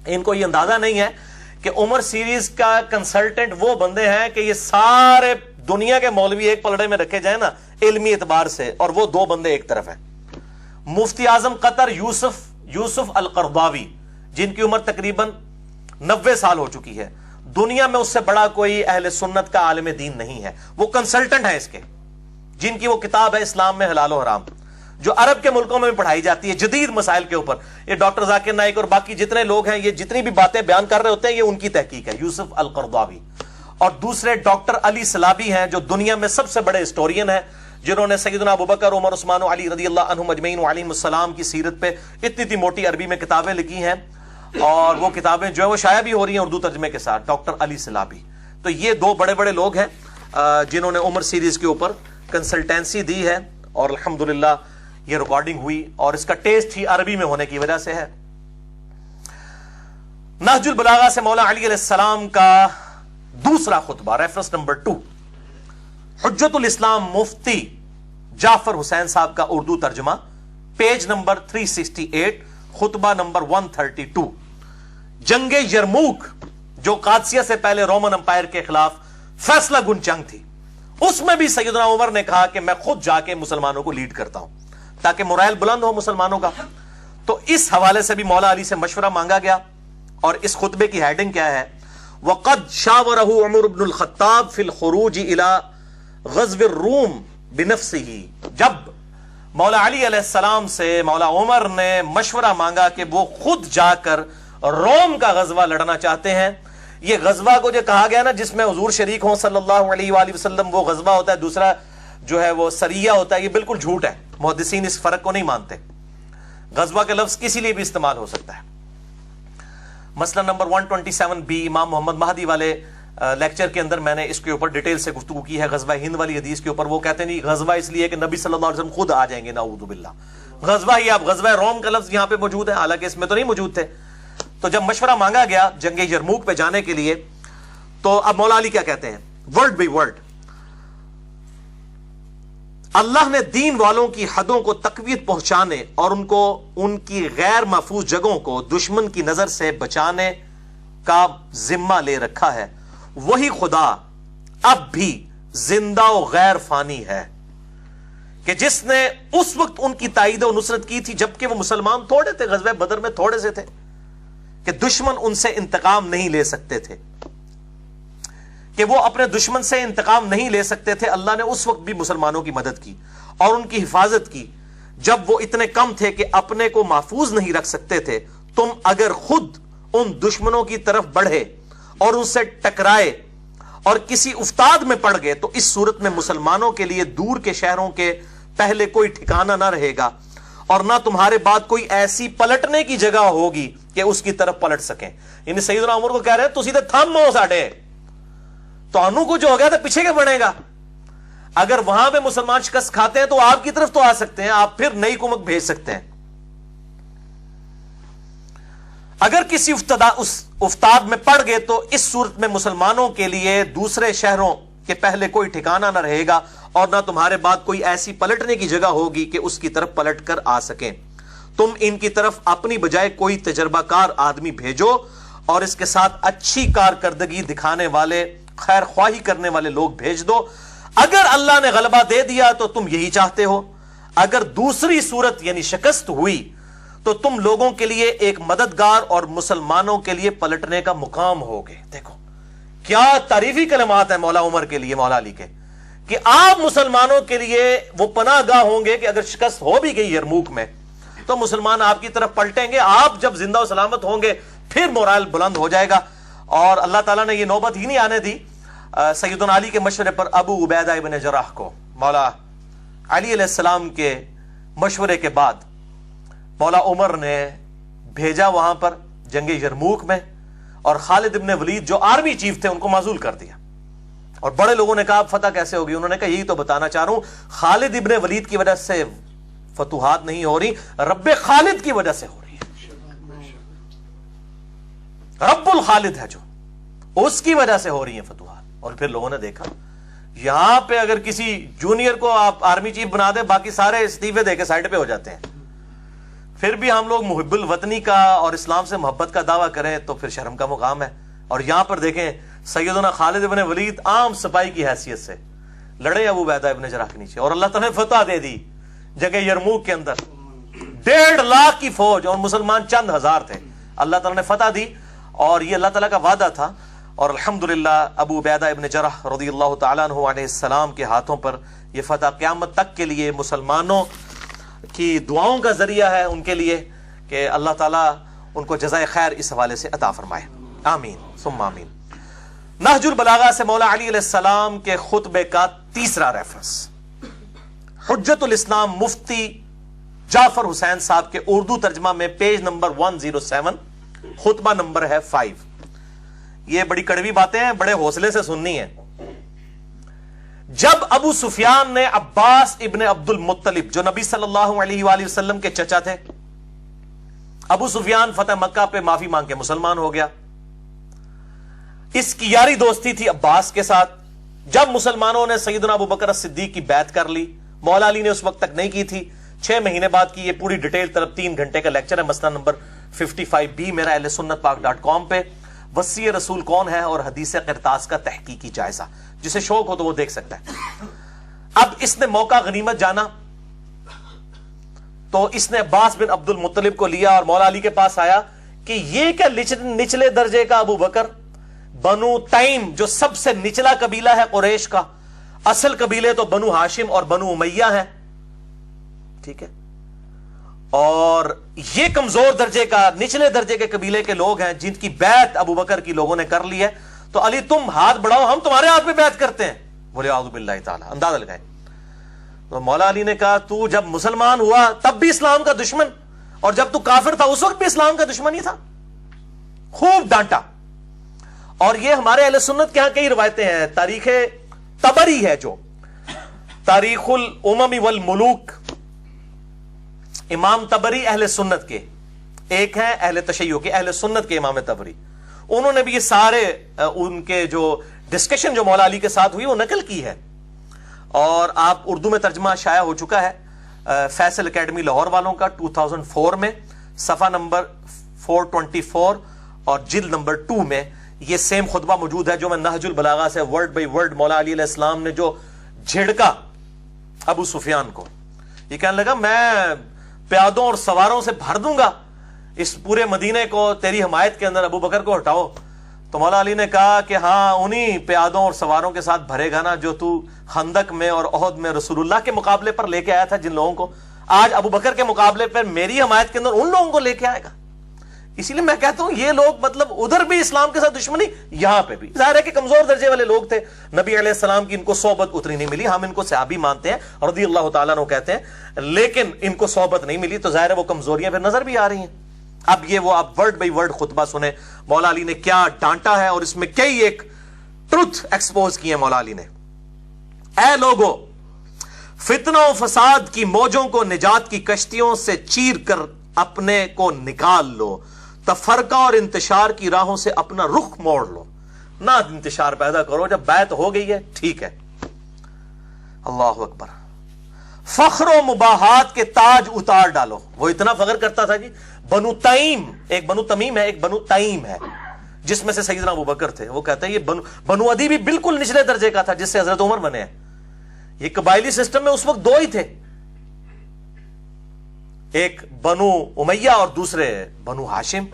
ان کو یہ اندازہ نہیں ہے کہ عمر سیریز کا کنسلٹنٹ وہ بندے ہیں کہ یہ سارے دنیا کے مولوی ایک پلڑے میں رکھے جائیں نا علمی اعتبار سے، اور وہ 2 بندے ایک طرف ہیں۔ مفتی اعظم قطر یوسف القرضاوی، جن کی عمر تقریباً 90 سال ہو چکی ہے، دنیا میں اس سے بڑا کوئی اہل سنت کا عالم دین نہیں ہے، وہ کنسلٹنٹ ہے اس کے، جن کی وہ کتاب ہے اسلام میں حلال و حرام، جو عرب کے ملکوں میں بھی پڑھائی جاتی ہے جدید مسائل کے اوپر۔ یہ ڈاکٹر ذاکر نائک اور باقی جتنے لوگ ہیں، یہ جتنی بھی باتیں بیان کر رہے ہوتے ہیں یہ ان کی تحقیق ہے، یوسف القرضاوی۔ اور دوسرے ڈاکٹر علی سلابی ہیں جو دنیا میں سب سے بڑے ہسٹورین ہیں، جنہوں نے سیدنا ابوبکر، عمر، عثمان و علی رضی اللہ عنہم اجمعین وعلیہم السلام کی سیرت پہ اتنی موٹی عربی میں کتابیں لکھی ہیں، اور وہ کتابیں جو ہے وہ شائع بھی ہو رہی ہیں اردو ترجمے کے ساتھ، ڈاکٹر علی سلابی۔ تو یہ 2 بڑے بڑے لوگ ہیں جنہوں نے عمر سیریز کے اوپر کنسلٹینسی دی ہے، اور الحمدللہ یہ ریکارڈنگ ہوئی، اور اس کا ٹیسٹ ہی عربی میں ہونے کی وجہ سے ہے۔ نہج البلاغہ سے مولا علی علیہ السلام کا دوسرا خطبہ، ریفرنس نمبر 2، حجت الاسلام مفتی جعفر حسین صاحب کا اردو ترجمہ، پیج نمبر 368، خطبہ نمبر 132۔ جنگ یرموک جو قادسیہ سے پہلے رومن امپائر کے خلاف فیصلہ گن جنگ تھی، اس میں بھی سیدنا عمر نے کہا کہ میں خود جا کے مسلمانوں کو لیڈ کرتا ہوں تاکہ مورائل بلند ہو مسلمانوں کا۔ تو اس حوالے سے بھی مولا علی سے مشورہ مانگا گیا، اور اس خطبے کی ہیڈنگ کیا ہے؟ وَقَدْ شَاوَرَهُ عمر بن الخطاب فی الخروج الى غزو الروم بنفسه۔ جب مولا علی علیہ السلام سے مولا عمر نے مشورہ مانگا کہ وہ خود جا کر روم کا غزوہ لڑنا چاہتے ہیں۔ یہ غزوہ کو جو کہا گیا نا جس میں حضور شریک ہوں صلی اللہ علیہ وآلہ وسلم، وہ غزوہ ہوتا ہے، دوسرا جو ہے وہ سریہ ہوتا ہے، یہ بالکل جھوٹ ہے، محدثین اس فرق کو نہیں مانتے۔ غزوہ کا لفظ کسی لیے بھی استعمال ہو سکتا ہے۔ مسئلہ نمبر 127B امام محمد مہدی والے لیکچر کے اندر میں نے اس کے اوپر ڈیٹیل سے گفتگو کی ہے، غزوہ ہند والی حدیث کے اوپر۔ وہ کہتے ہیں نہیں غزوہ اس لیے کہ نبی صلی اللہ علیہ وسلم خود آ جائیں گے، نعوذ باللہ، غزوہ ہی، اب غزوہ روم کا لفظ یہاں پہ موجود ہے، حالانکہ اس میں تو نہیں موجود تھے۔ تو جب مشورہ مانگا گیا جنگ یرموک پہ جانے کے لیے، تو اب مولا علی کیا کہتے ہیں ورڈ بائی ورڈ؟ اللہ نے دین والوں کی حدوں کو تقویت پہنچانے اور ان کو ان کی غیر محفوظ جگہوں کو دشمن کی نظر سے بچانے کا ذمہ لے رکھا ہے. وہی خدا اب بھی زندہ و غیر فانی ہے کہ جس نے اس وقت ان کی تائید و نصرت کی تھی جبکہ وہ مسلمان تھوڑے تھے, غزوہ بدر میں تھوڑے سے تھے, کہ دشمن ان سے انتقام نہیں لے سکتے تھے, کہ وہ اپنے دشمن سے انتقام نہیں لے سکتے تھے. اللہ نے اس وقت بھی مسلمانوں کی مدد کی اور ان کی حفاظت کی جب وہ اتنے کم تھے کہ اپنے کو محفوظ نہیں رکھ سکتے تھے. تم اگر خود ان دشمنوں کی طرف بڑھے اور ان سے ٹکرائے اور کسی افتاد میں پڑ گئے تو اس صورت میں مسلمانوں کے لیے دور کے شہروں کے پہلے کوئی ٹھکانہ نہ رہے گا اور نہ تمہارے بعد کوئی ایسی پلٹنے کی جگہ ہوگی کہ اس کی طرف پلٹ سکیں. یعنی سیدنا عمر کو کہہ رہے ہیں تو سیدھے تھم ہو ساڑھے تو انو کو جو ہو گیا تھا پیچھے کے بڑھے گا. اگر وہاں پہ مسلمان شکست کھاتے ہیں تو آپ کی طرف تو آ سکتے ہیں, آپ پھر نئی کمک بھیج سکتے ہیں. اگر کسی افتاد میں پڑ گئے تو اس صورت میں مسلمانوں کے لیے دوسرے شہروں کے پہلے کوئی ٹھکانہ نہ رہے گا اور نہ تمہارے بعد کوئی ایسی پلٹنے کی جگہ ہوگی کہ اس کی طرف پلٹ کر آ سکیں. تم ان کی طرف اپنی بجائے کوئی تجربہ کار آدمی بھیجو اور اس کے ساتھ اچھی کارکردگی دکھانے والے, خیر خواہی کرنے والے لوگ بھیج دو. اگر اللہ نے غلبہ دے دیا تو تم یہی چاہتے ہو, اگر دوسری صورت یعنی شکست ہوئی تو تم لوگوں کے لیے ایک مددگار اور مسلمانوں کے لیے پلٹنے کا مقام ہوگے. دیکھو کیا تعریفی کلمات ہیں مولا عمر کے لیے, مولا علی کے, کہ آپ مسلمانوں کے لیے وہ پناہ گاہ ہوں گے کہ اگر شکست ہو بھی گئی یرموک میں تو مسلمان آپ کی طرف پلٹیں گے. آپ جب زندہ و سلامت ہوں گے پھر مورال بلند ہو جائے گا. اور اللہ تعالیٰ نے یہ نوبت ہی نہیں آنے دی سیدنا علی کے مشورے پر ابو عبیدہ ابن جراح کو. مولا علی علیہ السلام کے مشورے کے بعد مولا عمر نے بھیجا وہاں پر جنگ یرموک میں, اور خالد ابن ولید جو آرمی چیف تھے ان کو معزول کر دیا. اور بڑے لوگوں نے کہا فتح کیسے ہوگی؟ انہوں نے کہا یہی تو بتانا چاہ رہا ہوں, خالد ابن ولید کی وجہ سے فتوحات نہیں ہو رہی, رب خالد کی وجہ سے ہو رہی ہے. رب الخالد ہے جو, اس کی وجہ سے ہو رہی ہیں فتوحات. اور پھر لوگوں نے دیکھا یہاں پہ اگر کسی جونیئر کو آپ آرمی چیف بنا دیں باقی سارے استعفے دے کے سائڈ پہ ہو جاتے ہیں. پھر بھی ہم لوگ محب الوطنی کا اور اسلام سے محبت کا دعویٰ کریں تو پھر شرم کا مقام ہے. اور یہاں پر دیکھیں سیدنا خالد ابن ولید عام سپاہی کی حیثیت سے لڑے ابو عبیدہ ابن جراح کے نیچے, اور اللہ تعالیٰ نے فتح دے دی جگہ یرموک کے اندر. 1.5 لاکھ کی فوج اور مسلمان چند ہزار تھے, اللہ تعالیٰ نے فتح دی. اور یہ اللہ تعالیٰ کا وعدہ تھا, اور الحمدللہ ابو عبیدہ ابن جراح رضی اللہ تعالیٰ عنہ علیہ السلام کے ہاتھوں پر یہ فتح قیامت تک کے لیے مسلمانوں کی دعاؤں کا ذریعہ ہے ان کے لیے, کہ اللہ تعالیٰ ان کو جزائے خیر اس حوالے سے عطا فرمائے. آمین ثم آمین. نہج البلاغہ سے مولا علی علیہ السلام کے خطبے کا تیسرا ریفرنس, حجت الاسلام مفتی جعفر حسین صاحب کے اردو ترجمہ میں پیج نمبر 107, خطبہ نمبر ہے 5. یہ بڑی کڑوی باتیں ہیں, بڑے حوصلے سے سننی ہیں. جب ابو سفیان نے عباس ابن عبد المطلب جو نبی صلی اللہ علیہ وآلہ وسلم کے چچا تھے, ابو سفیان فتح مکہ پہ معافی مانگ کے مسلمان ہو گیا. اس کی یاری دوستی تھی عباس کے ساتھ. جب مسلمانوں نے سیدنا ابو بکر الصدیق کی بیعت کر لی, مولا علی نے اس وقت تک نہیں کی تھی, 6 مہینے بعد کی. یہ پوری ڈیٹیل طرف 3 گھنٹے کا لیکچر ہے, مسئلہ نمبر 55B میرا اہل سنت پاک.com پہ. وصی رسول کون ہے اور حدیث قرطاس کا تحقیقی جائزہ, جسے شوق ہو تو وہ دیکھ سکتا ہے. اب اس نے موقع غنیمت جانا تو اس نے عباس بن عبد المطلب کو لیا اور مولا علی کے پاس آیا کہ یہ کیا نچلے درجے کا ابو بکر, بنو تیم جو سب سے نچلا قبیلہ ہے قریش کا, اصل قبیلے تو بنو ہاشم اور بنو امیہ ہیں, ٹھیک ہے, اور یہ کمزور درجے کا نچلے درجے کے قبیلے کے لوگ ہیں جن کی بیعت ابو بکر کی لوگوں نے کر لی ہے, تو علی تم ہاتھ بڑھاؤ, ہم تمہارے ہاتھ پہ بیعت کرتے ہیں. بولے اعوذ باللہ تعالی, اندازہ لگائیں. تو مولا علی نے کہا تو جب مسلمان ہوا تب بھی اسلام کا دشمن, اور جب تو کافر تھا اس وقت بھی اسلام کا دشمن ہی تھا. خوب ڈانٹا. اور یہ ہمارے اہل سنت کے ہاں کئی روایتیں ہیں. تاریخ طبری ہے جو تاریخ الامم والملوک, امام طبری اہل سنت کے ایک ہیں, اہل تشیع کے, اہل سنت کے امام طبری, انہوں نے بھی یہ سارے ان کے جو ڈسکشن جو مولا علی کے ساتھ ہوئی وہ نقل کی ہے. اور آپ اردو میں ترجمہ شائع ہو چکا ہے فیصل اکیڈمی لاہور والوں کا 2004 میں، صفحہ نمبر 424 اور جلد نمبر 2 میں یہ سیم خطبہ موجود ہے جو میں نہج البلاغہ سے ورڈ بائی ورڈ مولا علی علیہ السلام نے جو جھڑکا ابو سفیان کو، یہ کہنے لگا میں پیادوں اور سواروں سے بھر دوں گا اس پورے مدینے کو تیری حمایت کے اندر، ابو بکر کو ہٹاؤ. تو مولا علی نے کہا کہ ہاں انہی پیادوں اور سواروں کے ساتھ بھرے گا نا جو تو خندق میں اور احد میں رسول اللہ کے مقابلے پر لے کے آیا تھا جن لوگوں کو، آج ابو بکر کے مقابلے پر میری حمایت کے اندر ان لوگوں کو لے کے آئے گا. اسی لیے میں کہتا ہوں یہ لوگ مطلب ادھر بھی اسلام کے ساتھ دشمنی، یہاں پہ بھی ظاہر ہے کہ کمزور درجے والے لوگ تھے، نبی علیہ السلام کی ان کو صحبت اتنی نہیں ملی، ہم ان کو صحابی مانتے ہیں رضی اللہ تعالیٰ عنہ کہتے ہیں، لیکن ان کو صحبت نہیں ملی تو ظاہر ہے وہ کمزوریاں پھر نظر بھی آ رہی ہیں. اب یہ وہ آپ ورڈ بائی ورڈ خطبہ سنیں مولا علی نے کیا ڈانٹا ہے، اور اس میں کئی ایک ٹروتھ ایکسپوز کیے مولا علی نے. اے لوگو، فتنہ و فساد کی موجوں کو نجات کی کشتیوں سے چیر کر اپنے کو نکال لو، تفرقہ اور انتشار کی راہوں سے اپنا رخ موڑ لو، نہ انتشار پیدا کرو، جب بیعت ہو گئی ہے ٹھیک ہے. اللہ اکبر. فخر و مباحات کے تاج اتار ڈالو. وہ اتنا فخر کرتا تھا جی، بنو تیم، ایک بنو تمیم ہے ایک بنو تیم ہے جس میں سے سیدنا ابو بکر تھے، وہ کہتے ہیں یہ بنو عدی بھی بالکل نچلے درجے کا تھا جس سے حضرت عمر بنے ہیں. یہ قبائلی سسٹم میں اس وقت دو ہی تھے، ایک بنو امیہ اور دوسرے بنو ہاشم.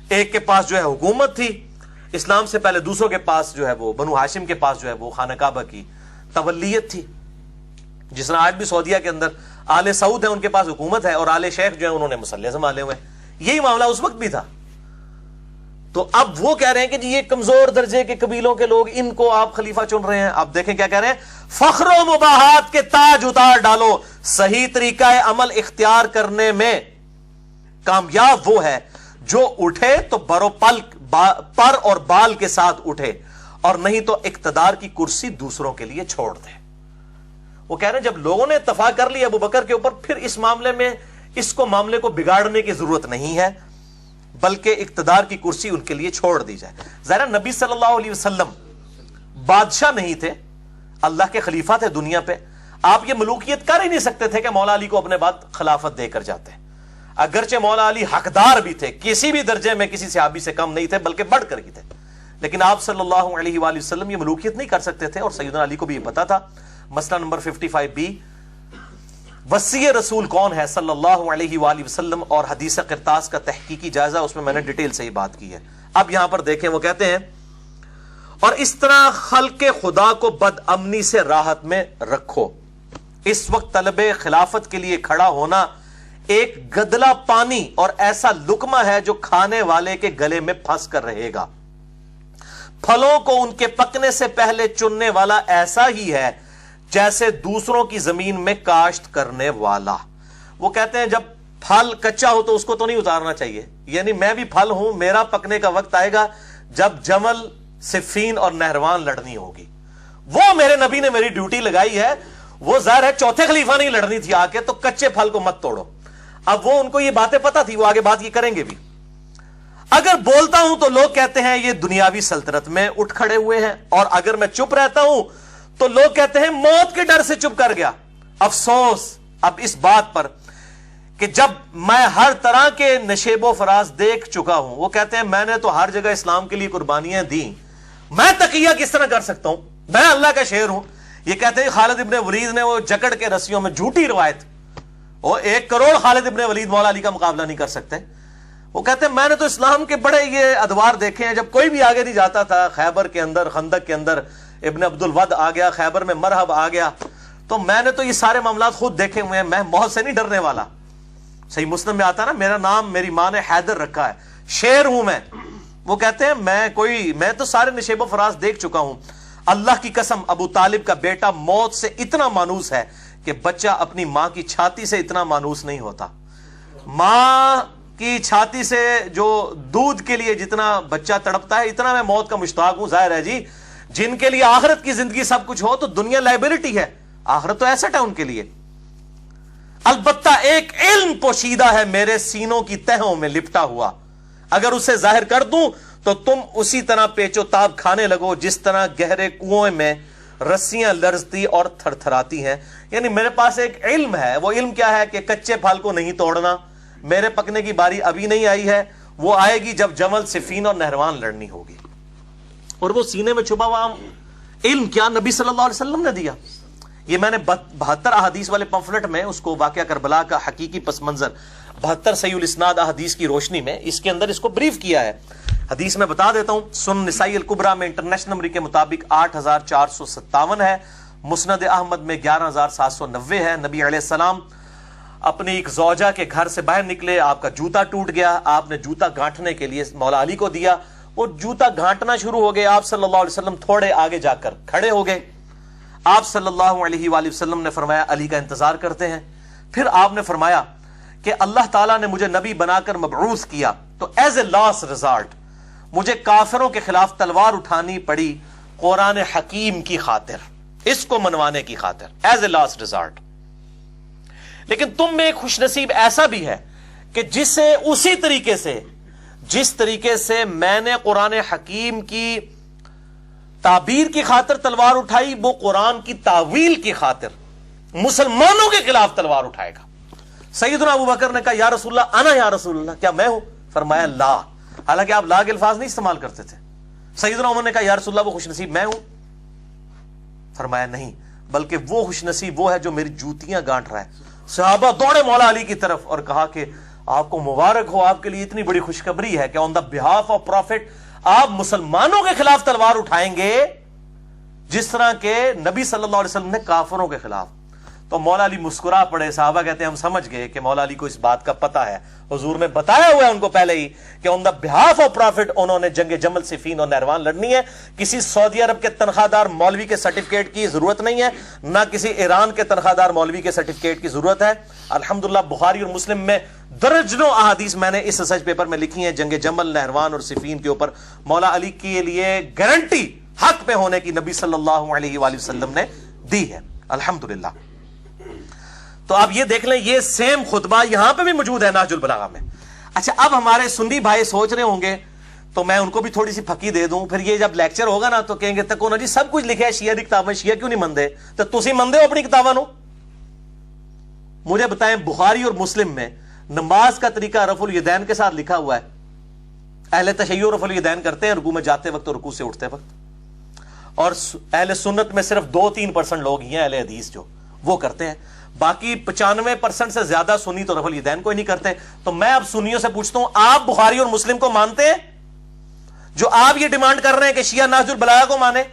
ایک کے پاس جو ہے حکومت تھی اسلام سے پہلے، دوسروں کے پاس جو ہے وہ بنو ہاشم کے پاس جو ہے وہ خانہ کعبہ کی تولیت تھی. جس طرح آج بھی سعودیہ کے اندر آل سعود ہیں، ان کے پاس حکومت ہے، اور آل شیخ جو ہے انہوں نے مسلح سنبھالے ہوئے ہیں. یہی معاملہ اس وقت بھی تھا. تو اب وہ کہہ رہے ہیں کہ جی یہ کمزور درجے کے قبیلوں کے لوگ، ان کو آپ خلیفہ چن رہے ہیں. آپ دیکھیں کیا کہہ رہے ہیں، فخر و مباحات کے تاج اتار ڈالو، صحیح طریقہ عمل اختیار کرنے میں کامیاب وہ ہے جو اٹھے تو پر اور بال کے ساتھ اٹھے، اور نہیں تو اقتدار کی کرسی دوسروں کے لیے چھوڑ دے. وہ کہہ رہے ہیں جب لوگوں نے اتفاق کر لیا ابو بکر کے اوپر، پھر اس معاملے میں اس کو معاملے کو بگاڑنے کی ضرورت نہیں ہے، بلکہ اقتدار کی کرسی ان کے لیے چھوڑ دی جائے. ظاہر نبی صلی اللہ علیہ وسلم بادشاہ نہیں تھے، اللہ کے خلیفہ تھے دنیا پہ. آپ یہ ملوکیت کر ہی نہیں سکتے تھے کہ مولا علی کو اپنے بعد خلافت دے کر جاتے. اگرچہ مولا علی حقدار بھی تھے، کسی بھی درجے میں کسی صحابی سے کم نہیں تھے بلکہ بڑھ کر ہی تھے، لیکن آپ صلی اللہ علیہ وآلہ وسلم یہ ملوکیت نہیں کر سکتے تھے، اور سیدنا علی کو بھی یہ پتا تھا. مسئلہ نمبر 55B، وصی رسول کون ہے صلی اللہ علیہ وآلہ وسلم اور حدیث قرطاس کا تحقیقی جائزہ، اس میں میں نے ڈیٹیل سے ہی بات کی ہے. اب یہاں پر دیکھیں وہ کہتے ہیں، اور اس طرح خلق خدا کو بد امنی سے راحت میں رکھو. اس وقت طلب خلافت کے لیے کھڑا ہونا ایک گدلا پانی اور ایسا لقمہ ہے جو کھانے والے کے گلے میں پھنس کر رہے گا. پھلوں کو ان کے پکنے سے پہلے چننے والا ایسا ہی ہے جیسے دوسروں کی زمین میں کاشت کرنے والا. وہ کہتے ہیں جب پھل کچا ہو تو اس کو تو نہیں اتارنا چاہیے، یعنی میں بھی پھل ہوں، میرا پکنے کا وقت آئے گا جب جمل، صفین اور نہروان لڑنی ہوگی. وہ میرے نبی نے میری ڈیوٹی لگائی ہے. وہ ظاہر ہے چوتھے خلیفہ نہیں لڑنی تھی آ کے، تو کچے پھل کو مت توڑو. اب وہ ان کو یہ باتیں پتا تھی، وہ آگے بات یہ کریں گے بھی. اگر بولتا ہوں تو لوگ کہتے ہیں یہ دنیاوی سلطنت میں اٹھ کھڑے ہوئے ہیں، اور اگر میں چپ رہتا ہوں تو لوگ کہتے ہیں موت کے ڈر سے چپ کر گیا. افسوس اب اس بات پر کہ جب میں ہر طرح کے نشیب و فراز دیکھ چکا ہوں. وہ کہتے ہیں میں نے تو ہر جگہ اسلام کے لیے قربانیاں دی، میں تقیہ کس طرح کر سکتا ہوں، میں اللہ کا شیر ہوں. یہ کہتے ہیں خالد ابن ولید نے وہ جکڑ کے رسیوں میں، جھوٹی روایت، وہ 1 کروڑ خالد ابن ولید مولا علی کا مقابلہ نہیں کر سکتے. وہ کہتے ہیں میں نے تو اسلام کے بڑے یہ ادوار دیکھے ہیں، جب کوئی بھی آگے نہیں جاتا تھا، خیبر کے اندر، خندق کے اندر ابن عبد الود آ گیا، خیبر میں مرحب آ گیا، تو میں نے تو یہ سارے معاملات خود دیکھے ہوئے ہیں، میں موت سے نہیں ڈرنے والا. صحیح مسلم میں آتا نا، میرا نام میری ماں نے حیدر رکھا ہے، شیر ہوں میں. وہ کہتے ہیں میں تو سارے نشیب و فراز دیکھ چکا ہوں. اللہ کی قسم ابو طالب کا بیٹا موت سے اتنا مانوس ہے کہ بچہ اپنی ماں کی چھاتی سے اتنا مانوس نہیں ہوتا. ماں کی چھاتی سے جو دودھ کے لیے جتنا بچہ تڑپتا ہے، اتنا میں موت کا مشتاق ہوں. ظاہر ہے جی، جن کے لیے آخرت کی زندگی سب کچھ ہو تو دنیا لائبلٹی ہے، آخرت تو ایسٹ ہے ان کے لیے. البتہ ایک علم پوشیدہ ہے میرے سینوں کی تہوں میں لپٹا ہوا، اگر اسے ظاہر کر دوں تو تم اسی طرح پیچو تاب کھانے لگو جس طرح گہرے کنویں میں رسیاں لرزتی اور تھر تھراتی ہیں. یعنی میرے پاس ایک علم ہے. وہ علم کیا ہے کہ کچے پھل کو نہیں توڑنا. میرے پکنے کی باری ابھی نہیں آئی ہے, وہ آئے گی جب جمل, صفین اور نہروان لڑنی ہوگی. اور وہ سینے میں چھپا ہوا علم کیا نبی صلی اللہ علیہ وسلم نے دیا. یہ میں نے 72 احادیث والے پمفلٹ میں اس کو واقعہ کربلا کا حقیقی پس منظر 72 صحیح الاسناد احادیث کی روشنی میں اس کے اندر اس کو بریف کیا ہے. حدیث میں بتا دیتا ہوں. سنن نسائی الکبریٰ میں انٹرنیشنل نمبر کے مطابق 8457 ہے. مسند احمد میں 11790 ہے. نبی علیہ السلام اپنی ایک زوجہ کے گھر سے باہر نکلے, آپ کا جوتا ٹوٹ گیا, آپ نے جوتا گھانٹنے کے لیے مولا علی کو دیا. وہ جوتا گھانٹنا شروع ہو گئے. آپ صلی اللہ علیہ وسلم تھوڑے آگے جا کر کھڑے ہو گئے. آپ صلی اللہ علیہ وآلہ وسلم نے فرمایا علی کا انتظار کرتے ہیں. پھر آپ نے فرمایا کہ اللہ تعالیٰ نے مجھے نبی بنا کر مبعوث کیا, تو ایز اے لاسٹ ریزالٹ مجھے کافروں کے خلاف تلوار اٹھانی پڑی قرآن حکیم کی خاطر, اس کو منوانے کی خاطر, ایز اے لاسٹ ریزالٹ. لیکن تم میں ایک خوش نصیب ایسا بھی ہے کہ جسے اسی طریقے سے جس طریقے سے میں نے قرآن حکیم کی تعبیر کی خاطر تلوار اٹھائی, وہ قرآن کی تعویل کی خاطر مسلمانوں کے خلاف تلوار اٹھائے گا. سیدنا ابو بکر نے کہا یا رسول اللہ, انا یا رسول اللہ, کیا میں ہوں؟ فرمایا لا. حالانکہ آپ لا کے الفاظ نہیں استعمال کرتے تھے. سیدنا عمر نے کہا یا رسول اللہ وہ خوش نصیب میں ہوں؟ فرمایا نہیں, بلکہ وہ خوش نصیب وہ ہے جو میری جوتیاں گانٹ رہا ہے. صحابہ دوڑے مولا علی کی طرف اور کہا کہ آپ کو مبارک ہو, آپ کے لیے اتنی بڑی خوشخبری ہے کہ آن دا بہاف آف پروفٹ آپ مسلمانوں کے خلاف تلوار اٹھائیں گے جس طرح کے نبی صلی اللہ علیہ وسلم نے کافروں کے خلاف. تو مولا علی مسکرا پڑے. صحابہ کہتے ہیں ہم سمجھ گئے کہ مولا علی کو اس بات کا پتہ ہے, حضور نے بتایا ہوا ہے ان کو پہلے ہی کہ آن دا بہاف آف پروفٹ انہوں نے جنگ جمل, صفین اور نہروان لڑنی ہے. کسی سعودی عرب کے تنخواہ دار مولوی کے سرٹیفکیٹ کی ضرورت نہیں ہے, نہ کسی ایران کے تنخواہ دار مولوی کے سرٹیفکیٹ کی ضرورت ہے. الحمدللہ بخاری اور مسلم میں درجنوں احادیث میں نے اس ریسرچ پیپر میں لکھی ہیں جنگ جمل, نہروان اور صفین کے اوپر مولا علی کے لیے گارنٹی حق پہ ہونے کی نبی صلی اللہ علیہ وآلہ وسلم نے دی ہے. الحمدللہ. تو آپ یہ دیکھ لیں, یہ سیم خطبہ یہاں پہ بھی موجود ہے نہج البلاغہ میں. اچھا, اب ہمارے سنی بھائی سوچ رہے ہوں گے, تو میں ان کو بھی تھوڑی سی پھکی دے دوں, پھر یہ جب لیکچر ہوگا نا تو کہیں گے تک جی سب کچھ لکھا ہے شیعہ کی کتاب میں, شیعہ کیوں نہیں مندے؟ تو تسی مندے ہو اپنی کتاباں نو؟ مجھے بتائیں بخاری اور مسلم میں نماز کا طریقہ رفع الیدین کے ساتھ لکھا ہوا ہے. اہل تشیع رفع الیدین کرتے ہیں رکوع میں جاتے وقت اور رکوع سے اٹھتے وقت, اور اہل سنت میں صرف 2-3% لوگ ہی ہیں اہل حدیث جو وہ کرتے ہیں. باقی 95% سے زیادہ سنی تو رفع الیدین کوئی نہیں کرتے. تو میں اب سنیوں سے پوچھتا ہوں, آپ بخاری اور مسلم کو مانتے ہیں جو آپ یہ ڈیمانڈ کر رہے ہیں کہ شیعہ نہج البلاغہ کو مانے؟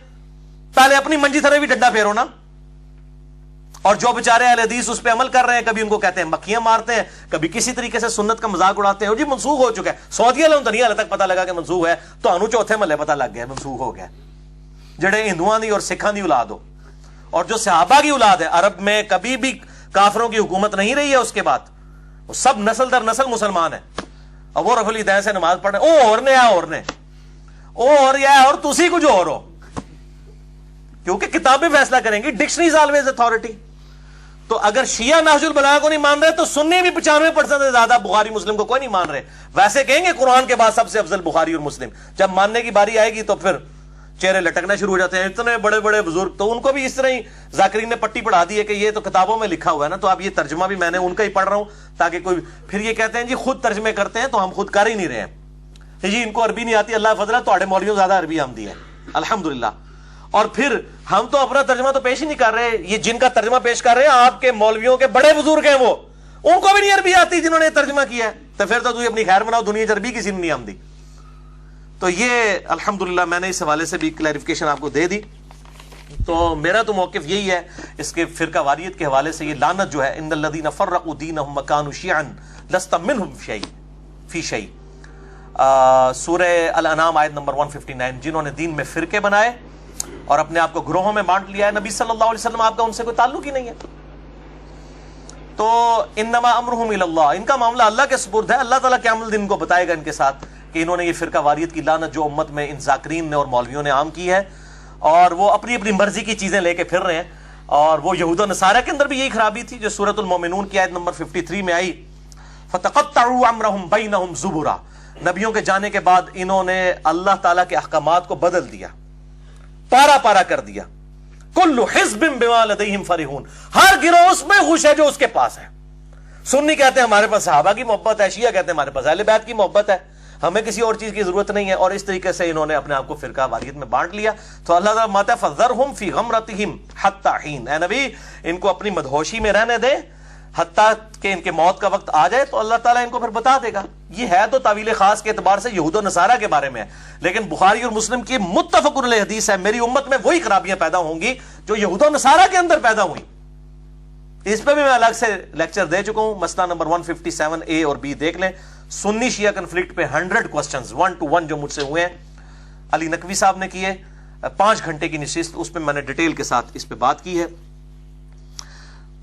پہلے اپنی منجی طرح بھی ڈنڈا پھیرو نا. اور جو بیچارے اہل حدیث اس پہ عمل کر رہے ہیں, کبھی ان کو کہتے ہیں مکھیاں مارتے ہیں, کبھی کسی طریقے سے سنت کا مذاق اڑاتے ہیں, اور جی منسوخ ہو چکا ہے. سعودی والوں تو نہیں حال تک پتہ لگا کہ منسوخ ہے, تو انو چوتھے محلے پتہ لگ گیا منسوخ ہو گیا. جڑے ہندوؤں دی اور سکھاں دی اولاد ہو, اور جو صحابہ کی اولاد ہے, عرب میں کبھی بھی کافروں کی حکومت نہیں رہی ہے اس کے بعد, وہ سب نسل در نسل مسلمان ہیں, اور وہ رفع الیدین سے نماز پڑھ رہے ہیں. او اور نے اور نے او اور یا اور تسی کچھ اور ہو, کیونکہ کتابیں فیصلہ کریں گی, ڈکشنریز آلویز اتھارٹی. تو اگر شیعہ نہج البلاغہ کو نہیں مان رہے تو سنی بھی 95% سے زیادہ بخاری مسلم کو کوئی نہیں مان رہے. ویسے کہیں گے قرآن کے بعد سب سے افضل بخاری اور مسلم, جب ماننے کی باری آئے گی تو پھر چہرے لٹکنا شروع ہو جاتے ہیں. اتنے بڑے بڑے بزرگ, تو ان کو بھی اس طرح ہی ذاکرین نے پٹی پڑھا دی ہے کہ یہ تو کتابوں میں لکھا ہوا ہے نا, تو اب یہ ترجمہ بھی میں نے ان کا ہی پڑھ رہا ہوں تاکہ کوئی پھر یہ کہتے ہیں جی خود ترجمے کرتے ہیں, تو ہم خود کر ہی نہیں رہے ہیں جی, ان کو عربی نہیں آتی, اللہ فضل ہے تو مولویوں زیادہ عربی آمدی ہے الحمدللہ. اور پھر ہم تو اپنا ترجمہ تو پیش ہی نہیں کر رہے, یہ جن کا ترجمہ پیش کر رہے ہیں آپ کے مولویوں کے بڑے بزرگ ہیں, وہ ان کو بھی نہیں عربی آتی جنہوں نے ترجمہ کیا ہے. تو پھر تو اپنی خیر بناؤ, دنیا عربی کسی نے نہیں آمدی. تو یہ الحمدللہ میں نے اس حوالے سے بھی کلیریفیکیشن آپ کو دے دی. تو میرا تو موقف یہی ہے اس کے فرقہ واریت کے حوالے سے, یہ لعنت جو ہے ان الذین فرقوا دینهم وکانوا شیعا لست منهم فی شیء, سورہ الانعام آیت نمبر 159, جنہوں نے دین میں فرقے بنائے اور اپنے آپ کو گروہوں میں بانٹ لیا ہے, نبی صلی اللہ علیہ وسلم آپ کا ان سے کوئی تعلق ہی نہیں ہے. تو انما امرهم الی اللہ, ان کا معاملہ اللہ کے سپرد ہے. اللہ تعالیٰ قیامت دن کو بتائے گا ان کے ساتھ کہ انہوں نے یہ فرقہ واریت کی لعنت جو امت میں ان ذاکرین نے اور مولویوں نے عام کی ہے, اور وہ اپنی اپنی مرضی کی چیزیں لے کے پھر رہے ہیں. اور وہ یہود و نصارہ کے اندر بھی یہی خرابی تھی جو سورۃ المومنون کی آیت نمبر 53 میں آئی, فتقطعوا امرهم بینہم زبرا. نبیوں کے جانے کے بعد انہوں نے اللہ تعالیٰ کے احکامات کو بدل دیا, پارا پارا کر دیا. کل حزب بما لدیہم فرحون، ہر گروہ اس میں خوش ہے جو اس کے پاس ہے۔ سنی کہتے ہیں ہمارے پاس صحابہ کی محبت ہے، شیعہ کہتے ہیں ہمارے پاس اہل بیت کی محبت ہے، ہمیں کسی اور چیز کی ضرورت نہیں ہے، اور اس طریقے سے انہوں نے اپنے آپ کو فرقہ واریت میں بانٹ لیا۔ تو اللہ تعالیٰ فرماتا ہے فذرہم فی غمرتہم حتی حین، اے نبی ان کو اپنی مدہوشی میں رہنے دے حتیٰ کہ ان کے موت کا وقت آ جائے، تو اللہ تعالیٰ ان کو پھر بتا دے گا۔ یہ ہے تو تعویل خاص کے اعتبار سے یہود و نصارہ کے بارے میں ہے، لیکن بخاری اور مسلم کی متفق علیہ حدیث ہے میری امت میں وہی خرابیاں پیدا ہوں گی جو یہود و نصارہ کے اندر پیدا ہوئی۔ اس پہ بھی میں الگ سے لیکچر دے چکا ہوں، مسئلہ نمبر 157A اور B دیکھ لیں۔ سنی شیعہ کنفلکٹ پہ 100 کوسچنز 1 to 1 جو مجھ سے ہوئے ہیں، علی نقوی صاحب نے کیے، 5 گھنٹے کی نشست، اس پہ میں نے ڈیٹیل کے ساتھ اس پہ بات کی ہے۔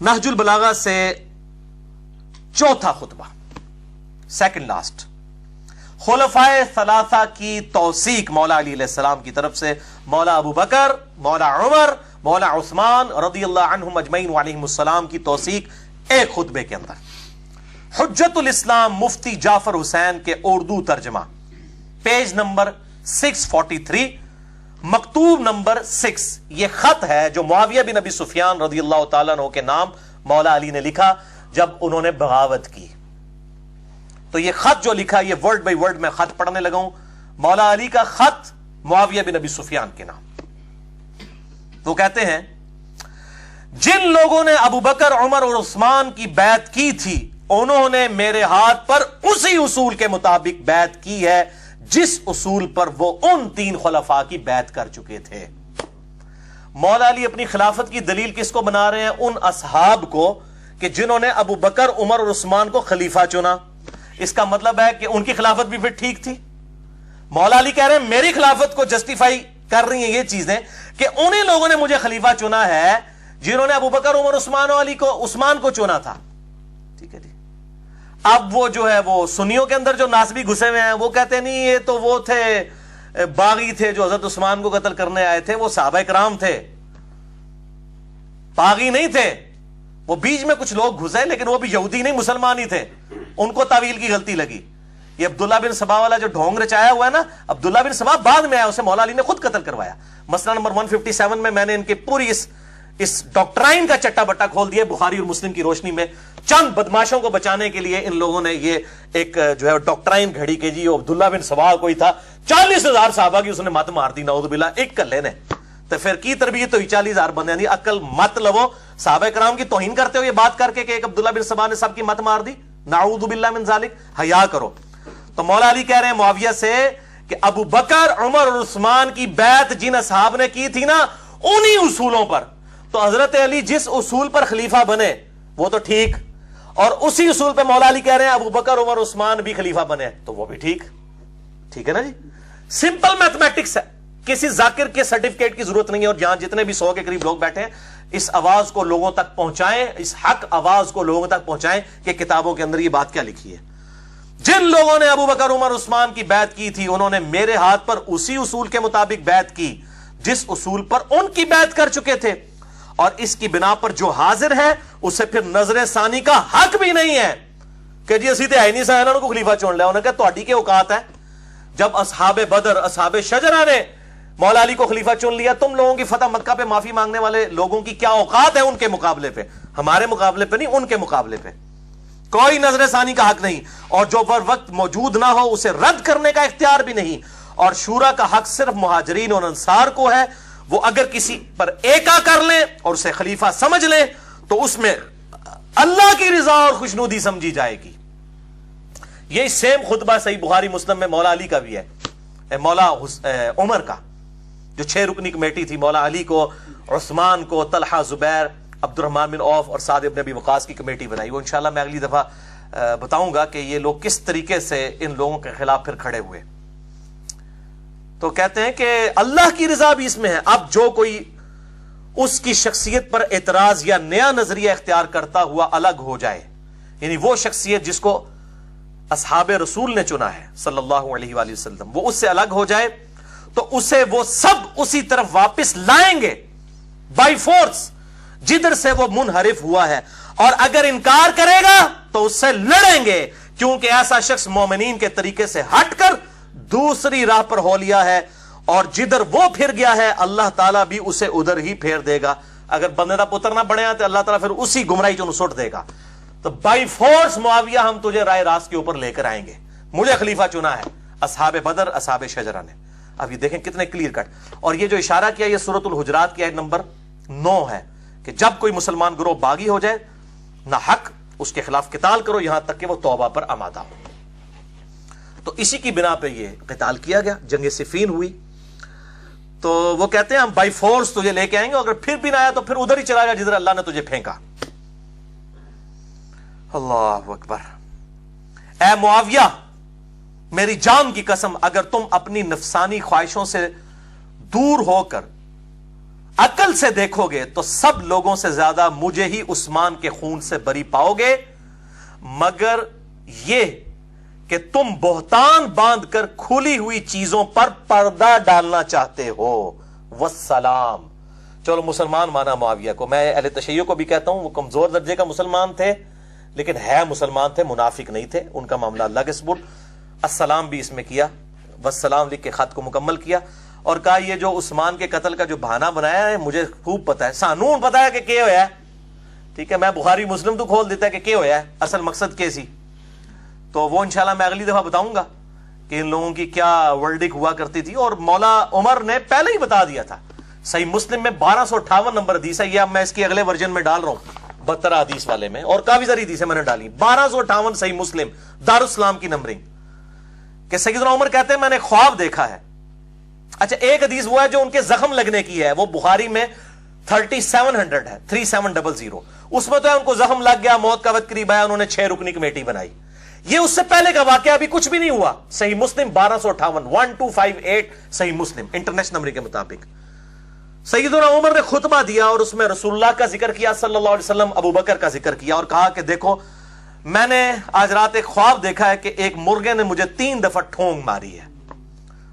نہج البلاغہ سے چوتھا خطبہ، سیکنڈ لاسٹ، خلفائے ثلاثہ کی توثیق مولا علی علیہ السلام کی طرف سے، مولا ابو بکر، مولا عمر، مولا عثمان رضی اللہ عنہم اجمعین وعلیہم السلام کی توثیق ایک خطبے کے اندر۔ حجت الاسلام مفتی جعفر حسین کے اردو ترجمہ، پیج نمبر 643، مکتوب نمبر 6، یہ خط ہے جو معاویہ بن ابی سفیان رضی اللہ تعالیٰ عنہ کے نام مولا علی نے لکھا جب انہوں نے بغاوت کی۔ تو یہ خط جو لکھا، یہ ورڈ بائی ورڈ میں خط پڑھنے لگا ہوں، مولا علی کا خط معاویہ بن ابی سفیان کے نام۔ وہ کہتے ہیں جن لوگوں نے ابو بکر، عمر اور عثمان کی بیعت کی تھی انہوں نے میرے ہاتھ پر اسی اصول کے مطابق بیعت کی ہے جس اصول پر وہ ان 3 خلفاء کی بیعت کر چکے تھے۔ مولا علی اپنی خلافت کی دلیل کس کو بنا رہے ہیں؟ ان اصحاب کو کہ جنہوں نے ابو بکر، عمر اور عثمان کو خلیفہ چنا۔ اس کا مطلب ہے کہ ان کی خلافت بھی پھر ٹھیک تھی۔ مولا علی کہہ رہے ہیں میری خلافت کو جسٹیفائی کر رہی ہیں یہ چیزیں کہ انہی لوگوں نے مجھے خلیفہ چنا ہے جنہوں نے ابو بکر، عمر، عثمان کو چنا تھا۔ ٹھیک ہے جی۔ اب وہ جو ہے وہ سنیوں کے اندر جو ناسبی گھسے ہوئے ہیں وہ کہتے ہیں نہیں، یہ تو وہ تھے باغی تھے جو حضرت عثمان کو قتل کرنے آئے تھے، وہ صحابہ کرام تھے، باغی نہیں تھے، وہ بیچ میں کچھ لوگ گھسے لیکن وہ بھی یہودی نہیں، مسلمان ہی تھے، ان کو تعویل کی غلطی لگی۔ یہ عبداللہ بن سبا والا جو ڈھونگ رچایا ہوا ہے نا، عبداللہ بن سبا بعد میں آیا، اسے مولا علی نے خود قتل کروایا۔ مسئلہ نمبر 157 میں نے ان کے پوری اس ڈاکٹرائن کا چٹا بٹا کھول دیا بخاری اور مسلم کی روشنی میں۔ چند بدماشوں کو بچانے کے لیے ان لوگوں نے یہ ایک جو ہے ڈاکٹرائن گھڑی کہ جی عبداللہ بن سبا کوئی تھا، 40,000 صحابہ کی اس نے مت مار دی، نعوذ باللہ، ایک کلے نے۔ تو پھر کی تربیت ہوئی 40,000 بندے دی، عقل مت لو، صحابہ کرام کی توہین کرتے ہو یہ بات کر کے کہ ایک عبداللہ بن سبا نے سب کی مت مار دی، نعوذ باللہ من ذالک، حیا کرو۔ تو مولا علی کہہ رہے ہیں معاویہ سے کہ ابو بکر، عمر اور عثمان کی بیعت جن اصحاب نے کی تھی نا انہی اصولوں پر، تو حضرت علی جس اصول پر خلیفہ بنے وہ تو ٹھیک، اور اسی اصول پہ مولا علی کہہ رہے ہیں ابو بکر، عمر، عثمان بھی خلیفہ بنے تو وہ بھی ٹھیک۔ ٹھیک ہے نا جی، سمپل میتھمیٹکس ہے، کسی ذاکر کے سرٹیفکیٹ کی ضرورت نہیں ہے۔ اور جہاں جتنے بھی 100 کے قریب لوگ بیٹھے ہیں، اس آواز کو لوگوں تک پہنچائیں، اس حق آواز کو لوگوں تک پہنچائیں کہ کتابوں کے اندر یہ بات کیا لکھی ہے۔ جن لوگوں نے ابو بکر، عمر، عثمان کی بیعت کی تھی انہوں نے میرے ہاتھ پر اسی اصول کے مطابق بیعت کی جس اصول پر ان کی بیعت کر چکے تھے، اور اس کی بنا پر جو حاضر ہے اسے پھر نظر ثانی کا حق بھی نہیں ہے کہ جی اسی تے ہے نہیں سا انہوں کو خلیفہ چن لیا۔ انہوں نے کہا تہاڈی کے اوقات ہے؟ جب اصحاب بدر، اصحاب شجرہ نے مولا علی کو خلیفہ چن لیا، تم لوگوں کی فتح مکہ پہ معافی مانگنے والے لوگوں کی کیا اوقات ہے ان کے مقابلے پہ؟ ہمارے مقابلے پہ نہیں، ان کے مقابلے پہ کوئی نظر ثانی کا حق نہیں، اور جو پر وقت موجود نہ ہو اسے رد کرنے کا اختیار بھی نہیں۔ اور شورا کا حق صرف مہاجرین اور انصار کو ہے، وہ اگر کسی پر ایکا کر لیں اور اسے خلیفہ سمجھ لیں تو اس میں اللہ کی رضا اور خوشنودی سمجھی جائے گی۔ یہ سیم خطبہ صحیح بخاری مسلم میں مولا علی کا بھی ہے، مولا عمر کا، جو 6 رکنی کمیٹی تھی، مولا علی کو، عثمان کو، طلحہ، زبیر، عبد الرحمن بن عوف اور سعد بن ابی وقاص کی کمیٹی بنائی۔ وہ انشاءاللہ میں اگلی دفعہ بتاؤں گا کہ یہ لوگ کس طریقے سے ان لوگوں کے خلاف پھر کھڑے ہوئے۔ تو کہتے ہیں کہ اللہ کی رضا بھی اس میں ہے۔ اب جو کوئی اس کی شخصیت پر اعتراض یا نیا نظریہ اختیار کرتا ہوا الگ ہو جائے، یعنی وہ شخصیت جس کو اصحاب رسول نے چنا ہے صلی اللہ علیہ وآلہ وسلم، وہ اس سے الگ ہو جائے تو اسے وہ سب اسی طرف واپس لائیں گے بائی فورس جدھر سے وہ منحرف ہوا ہے، اور اگر انکار کرے گا تو اس سے لڑیں گے، کیونکہ ایسا شخص مومنین کے طریقے سے ہٹ کر دوسری راہ پر ہو لیا ہے، اور جدھر وہ پھر گیا ہے اللہ تعالیٰ بھی اسے ادھر ہی پھیر دے گا. اگر بندے دا پتر نہ بنے تو اللہ تعالیٰ پھر اسی گمراہی چ سٹ دے گا. تو بائی فورس معاویہ ہم تجھے رائے راست کے اوپر لے کر آئیں گے, مجھے خلیفہ چنا ہے اصحاب بدر اصحاب شجرہ نے. اب یہ دیکھیں کتنے کلیئر کٹ. اور یہ جو اشارہ کیا یہ سورۃ الحجرات کی آیت نمبر 9 ہے کہ جب کوئی مسلمان گروہ باغی ہو جائے نہ حق اس کے خلاف قتال کرو یہاں تک کہ وہ توبہ پر آمادہ ہو. تو اسی کی بنا پہ یہ قتال کیا گیا, جنگ صفین ہوئی. تو وہ کہتے ہیں ہم بائی فورس تجھے لے کے آئیں گے, اگر پھر بھی نہ آیا تو پھر ادھر ہی چلا جا جدھر اللہ نے تجھے پھینکا. اللہ اکبر. اے معاویہ میری جان کی قسم اگر تم اپنی نفسانی خواہشوں سے دور ہو کر عقل سے دیکھو گے تو سب لوگوں سے زیادہ مجھے ہی عثمان کے خون سے بری پاؤ گے, مگر یہ کہ تم بہتان باندھ کر کھلی ہوئی چیزوں پر پردہ ڈالنا چاہتے ہو. والسلام. چلو مسلمان مانا معاویہ کو. میں اہل تشیع کو بھی کہتا ہوں وہ کمزور درجے کا مسلمان تھے لیکن ہے مسلمان تھے, منافق نہیں تھے. ان کا معاملہ اللہ کے سپرد. السلام بھی اس میں کیا, والسلام لکھ کے خط کو مکمل کیا اور کہا یہ جو عثمان کے قتل کا جو بہانہ بنایا ہے مجھے خوب پتا ہے, سانون پتا ہے کہ کیا ہوا ہے. ٹھیک ہے, میں بخاری مسلم تو کھول دیتا ہے کہ کیا ہوا ہے, اصل مقصد کیسی. تو وہ انشاءاللہ میں اگلی دفعہ بتاؤں گا کہ ان لوگوں کی کیا ورڈک ہوا کرتی تھی. اور مولا عمر نے پہلے ہی بتا دیا تھا. صحیح مسلم میں 1258 نمبر حدیث ہے, یہ اب میں اس کی اگلے ورژن میں ڈال رہا ہوں 72 حدیث والے میں, اور کافی ساری حدیثیں میں نے ڈالی. 1258 صحیح مسلم دارالاسلام کی نمبرنگ کہ سیدنا عمر کہتے ہیں میں نے خواب دیکھا ہے. اچھا ایک حدیث وہ ہے جو ان کے زخم لگنے کی ہے, وہ بخاری میں 3700 ہے 3700. اس میں تو ہے ان کو زخم لگ گیا, موت کا وقت قریب آیا, انہوں نے 6 رکنی کمیٹی بنائی. یہ اس سے پہلے کا واقعہ, ابھی کچھ بھی نہیں ہوا. صحیح مسلم 1258 1258 صحیح مسلم انٹرنیشنل نمبر کے مطابق. سیدنا عمر نے خطبہ دیا اور اس میں رسول اللہ کا ذکر کیا صلی اللہ علیہ وسلم, ابو بکر کا ذکر کیا اور کہا کہ دیکھو میں نے آج رات ایک خواب دیکھا ہے کہ ایک مرغے نے مجھے 3 دفعہ ٹھونگ ماری ہے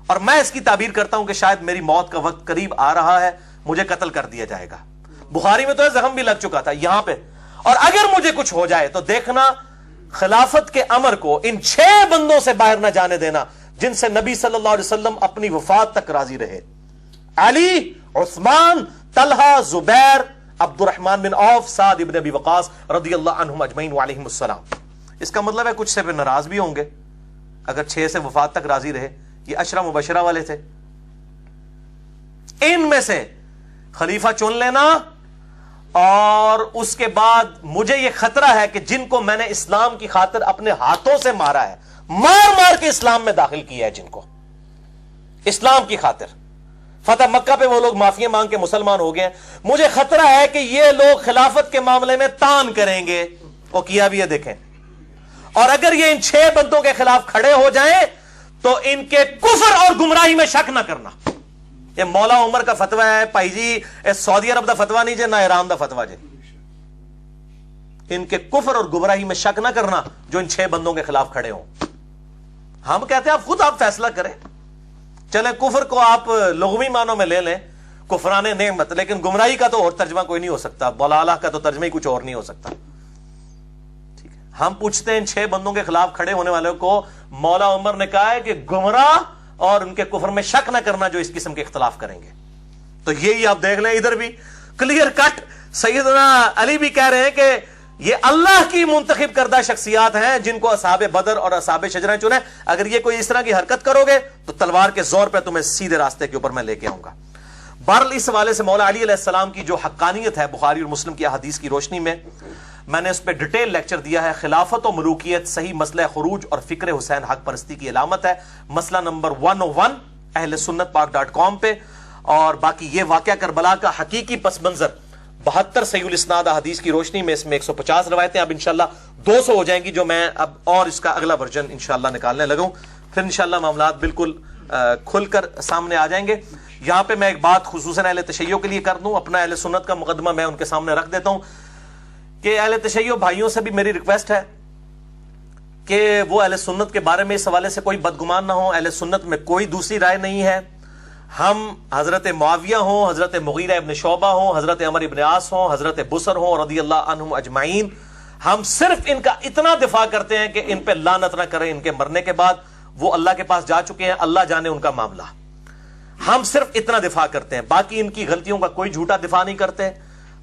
اور میں اس کی تعبیر کرتا ہوں کہ شاید میری موت کا وقت قریب آ رہا ہے, مجھے قتل کر دیا جائے گا. بخاری میں تو ہے زخم بھی لگ چکا تھا یہاں پہ. اور اگر مجھے کچھ ہو جائے تو دیکھنا خلافت کے امر کو ان 6 بندوں سے باہر نہ جانے دینا جن سے نبی صلی اللہ علیہ وسلم اپنی وفات تک راضی رہے. علی, عثمان, طلحہ, زبیر, عبد الرحمن بن عوف, سعد ابن ابی وقاص رضی اللہ عنہم اجمعین وعلیہم السلام. اس کا مطلب ہے کچھ سے پھر ناراض بھی ہوں گے اگر 6 سے وفات تک راضی رہے. یہ عشرہ مبشرہ والے تھے. ان میں سے خلیفہ چن لینا, اور اس کے بعد مجھے یہ خطرہ ہے کہ جن کو میں نے اسلام کی خاطر اپنے ہاتھوں سے مارا ہے, مار مار کے اسلام میں داخل کیا ہے, جن کو اسلام کی خاطر فتح مکہ پہ وہ لوگ معافی مانگ کے مسلمان ہو گئے, مجھے خطرہ ہے کہ یہ لوگ خلافت کے معاملے میں تان کریں گے. وہ کیا بھی ہے دیکھیں. اور اگر یہ ان 6 بندوں کے خلاف کھڑے ہو جائیں تو ان کے کفر اور گمراہی میں شک نہ کرنا. یہ مولا عمر کا فتویٰ ہے بھائی جی, سعودی عرب دا فتویٰ نہیں جے, نہ ایران دا فتویٰ جے. ان کے کفر اور گمراہی میں شک نہ کرنا جو ان 6 بندوں کے خلاف کھڑے ہوں. ہم کہتے ہیں آپ فیصلہ کریں. چلیں کفر کو آپ لغوی معنوں میں لے لیں, کفران نعمت, لیکن گمراہی کا تو اور ترجمہ کوئی نہیں ہو سکتا, ضلالہ کا تو ترجمہ ہی کچھ اور نہیں ہو سکتا. ٹھیک ہے, ہم پوچھتے ہیں ان 6 بندوں کے خلاف کھڑے ہونے والوں کو مولا عمر نے کہا ہے کہ گمراہ اور ان کے کفر میں شک نہ کرنا جو اس قسم کے اختلاف کریں گے. تو یہی آپ دیکھ لیں ادھر بھی کلیئر کٹ سیدنا علی بھی کہہ رہے ہیں کہ یہ اللہ کی منتخب کردہ شخصیات ہیں جن کو اصحاب بدر اور اصحاب شجرہ چنے. اگر یہ کوئی اس طرح کی حرکت کرو گے تو تلوار کے زور پہ تمہیں سیدھے راستے کے اوپر میں لے کے آؤں گا. بہرحال اس حوالے سے مولا علی علیہ السلام کی جو حقانیت ہے بخاری اور مسلم کی احادیث کی روشنی میں نے اس پہ ڈیٹیل لیکچر دیا ہے. خلافت و ملوکیت صحیح مسئلہ خروج اور فکر حسین حق پرستی کی علامت ہے, مسئلہ نمبر 101 اہل سنت پاک.com پہ. اور باقی یہ واقعہ کربلا کا حقیقی پس منظر 72 صحیح الاسناد حدیث کی روشنی میں, اس میں 150 روایتیں, اب انشاءاللہ 200 ہو جائیں گی جو میں اب اور اس کا اگلا ورژن انشاءاللہ نکالنے لگا ہوں. پھر انشاءاللہ معاملات بالکل کھل کر سامنے آ جائیں گے. یہاں پہ میں ایک بات خصوصاً اہل تشیع کے لیے کر دوں, اپنا اہل سنت کا مقدمہ میں ان کے سامنے رکھ دیتا ہوں کہ اہل تشیع بھائیوں سے بھی میری ریکویسٹ ہے کہ وہ اہل سنت کے بارے میں اس حوالے سے کوئی بدگمان نہ ہو. اہل سنت میں کوئی دوسری رائے نہیں ہے. ہم حضرت معاویہ ہوں, حضرت مغیرہ ابن شعبہ ہوں, حضرت عمر ابن عاص ہوں, حضرت بصر ہوں رضی اللہ عنہم اجمعین, ہم صرف ان کا اتنا دفاع کرتے ہیں کہ ان پہ لعنت نہ کریں. ان کے مرنے کے بعد وہ اللہ کے پاس جا چکے ہیں, اللہ جانے ان کا معاملہ. ہم صرف اتنا دفاع کرتے ہیں، باقی ان کی غلطیوں کا کوئی جھوٹا دفاع نہیں کرتے.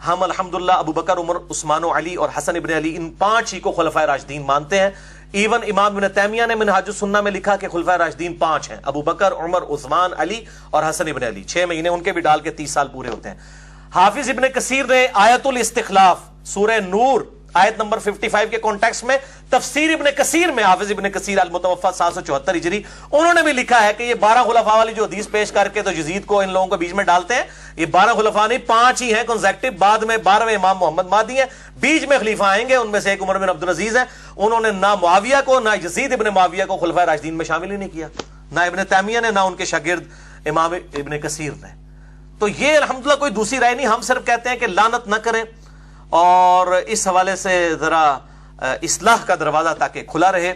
ہم الحمدللہ ابو بکر، عمر، عثمان و علی اور حسن ابن علی، ان 5 ہی کو خلفائے راشدین مانتے ہیں. ایون امام ابن تیمیہ نے منہاج السنہ میں لکھا کہ خلفائے راشدین 5 ہیں، ابو بکر، عمر، عثمان، علی اور حسن ابن علی. 6 مہینے ان کے بھی ڈال کے 30 سال پورے ہوتے ہیں. حافظ ابن کثیر نے آیت الاستخلاف سورہ نور آیت نمبر 55 کے کانٹیکس میں تفسیر ابن کثیر میں، حافظ ابن کثیر المتوفی 774 ہجری، انہوں نے بھی لکھا ہے کہ یہ 12 خلفاء والی جو حدیث پیش کر کے تو یزید کو ان لوگوں کو بیچ میں ڈالتے ہیں، یہ 12 خلفاء نہیں 5 ہی ہیں کنزیکٹو. بعد میں 12ویں امام محمد مہدی ہیں، بیچ میں خلیفہ آئیں گے، ان میں سے ایک عمر بن عبد العزیز ہے. انہوں نے نہ معاویہ کو نہ یزید ابن معاویہ کو خلفائے راشدین میں شامل ہی نہیں کیا، نہ ابن تیمیہ نے، نہ ان کے شاگرد امام ابن کثیر نے. تو یہ الحمدللہ کوئی دوسری رائے نہیں. ہم صرف کہتے ہیں کہ لعنت نہ کریں، اور اس حوالے سے ذرا اصلاح کا دروازہ تاکہ کھلا رہے.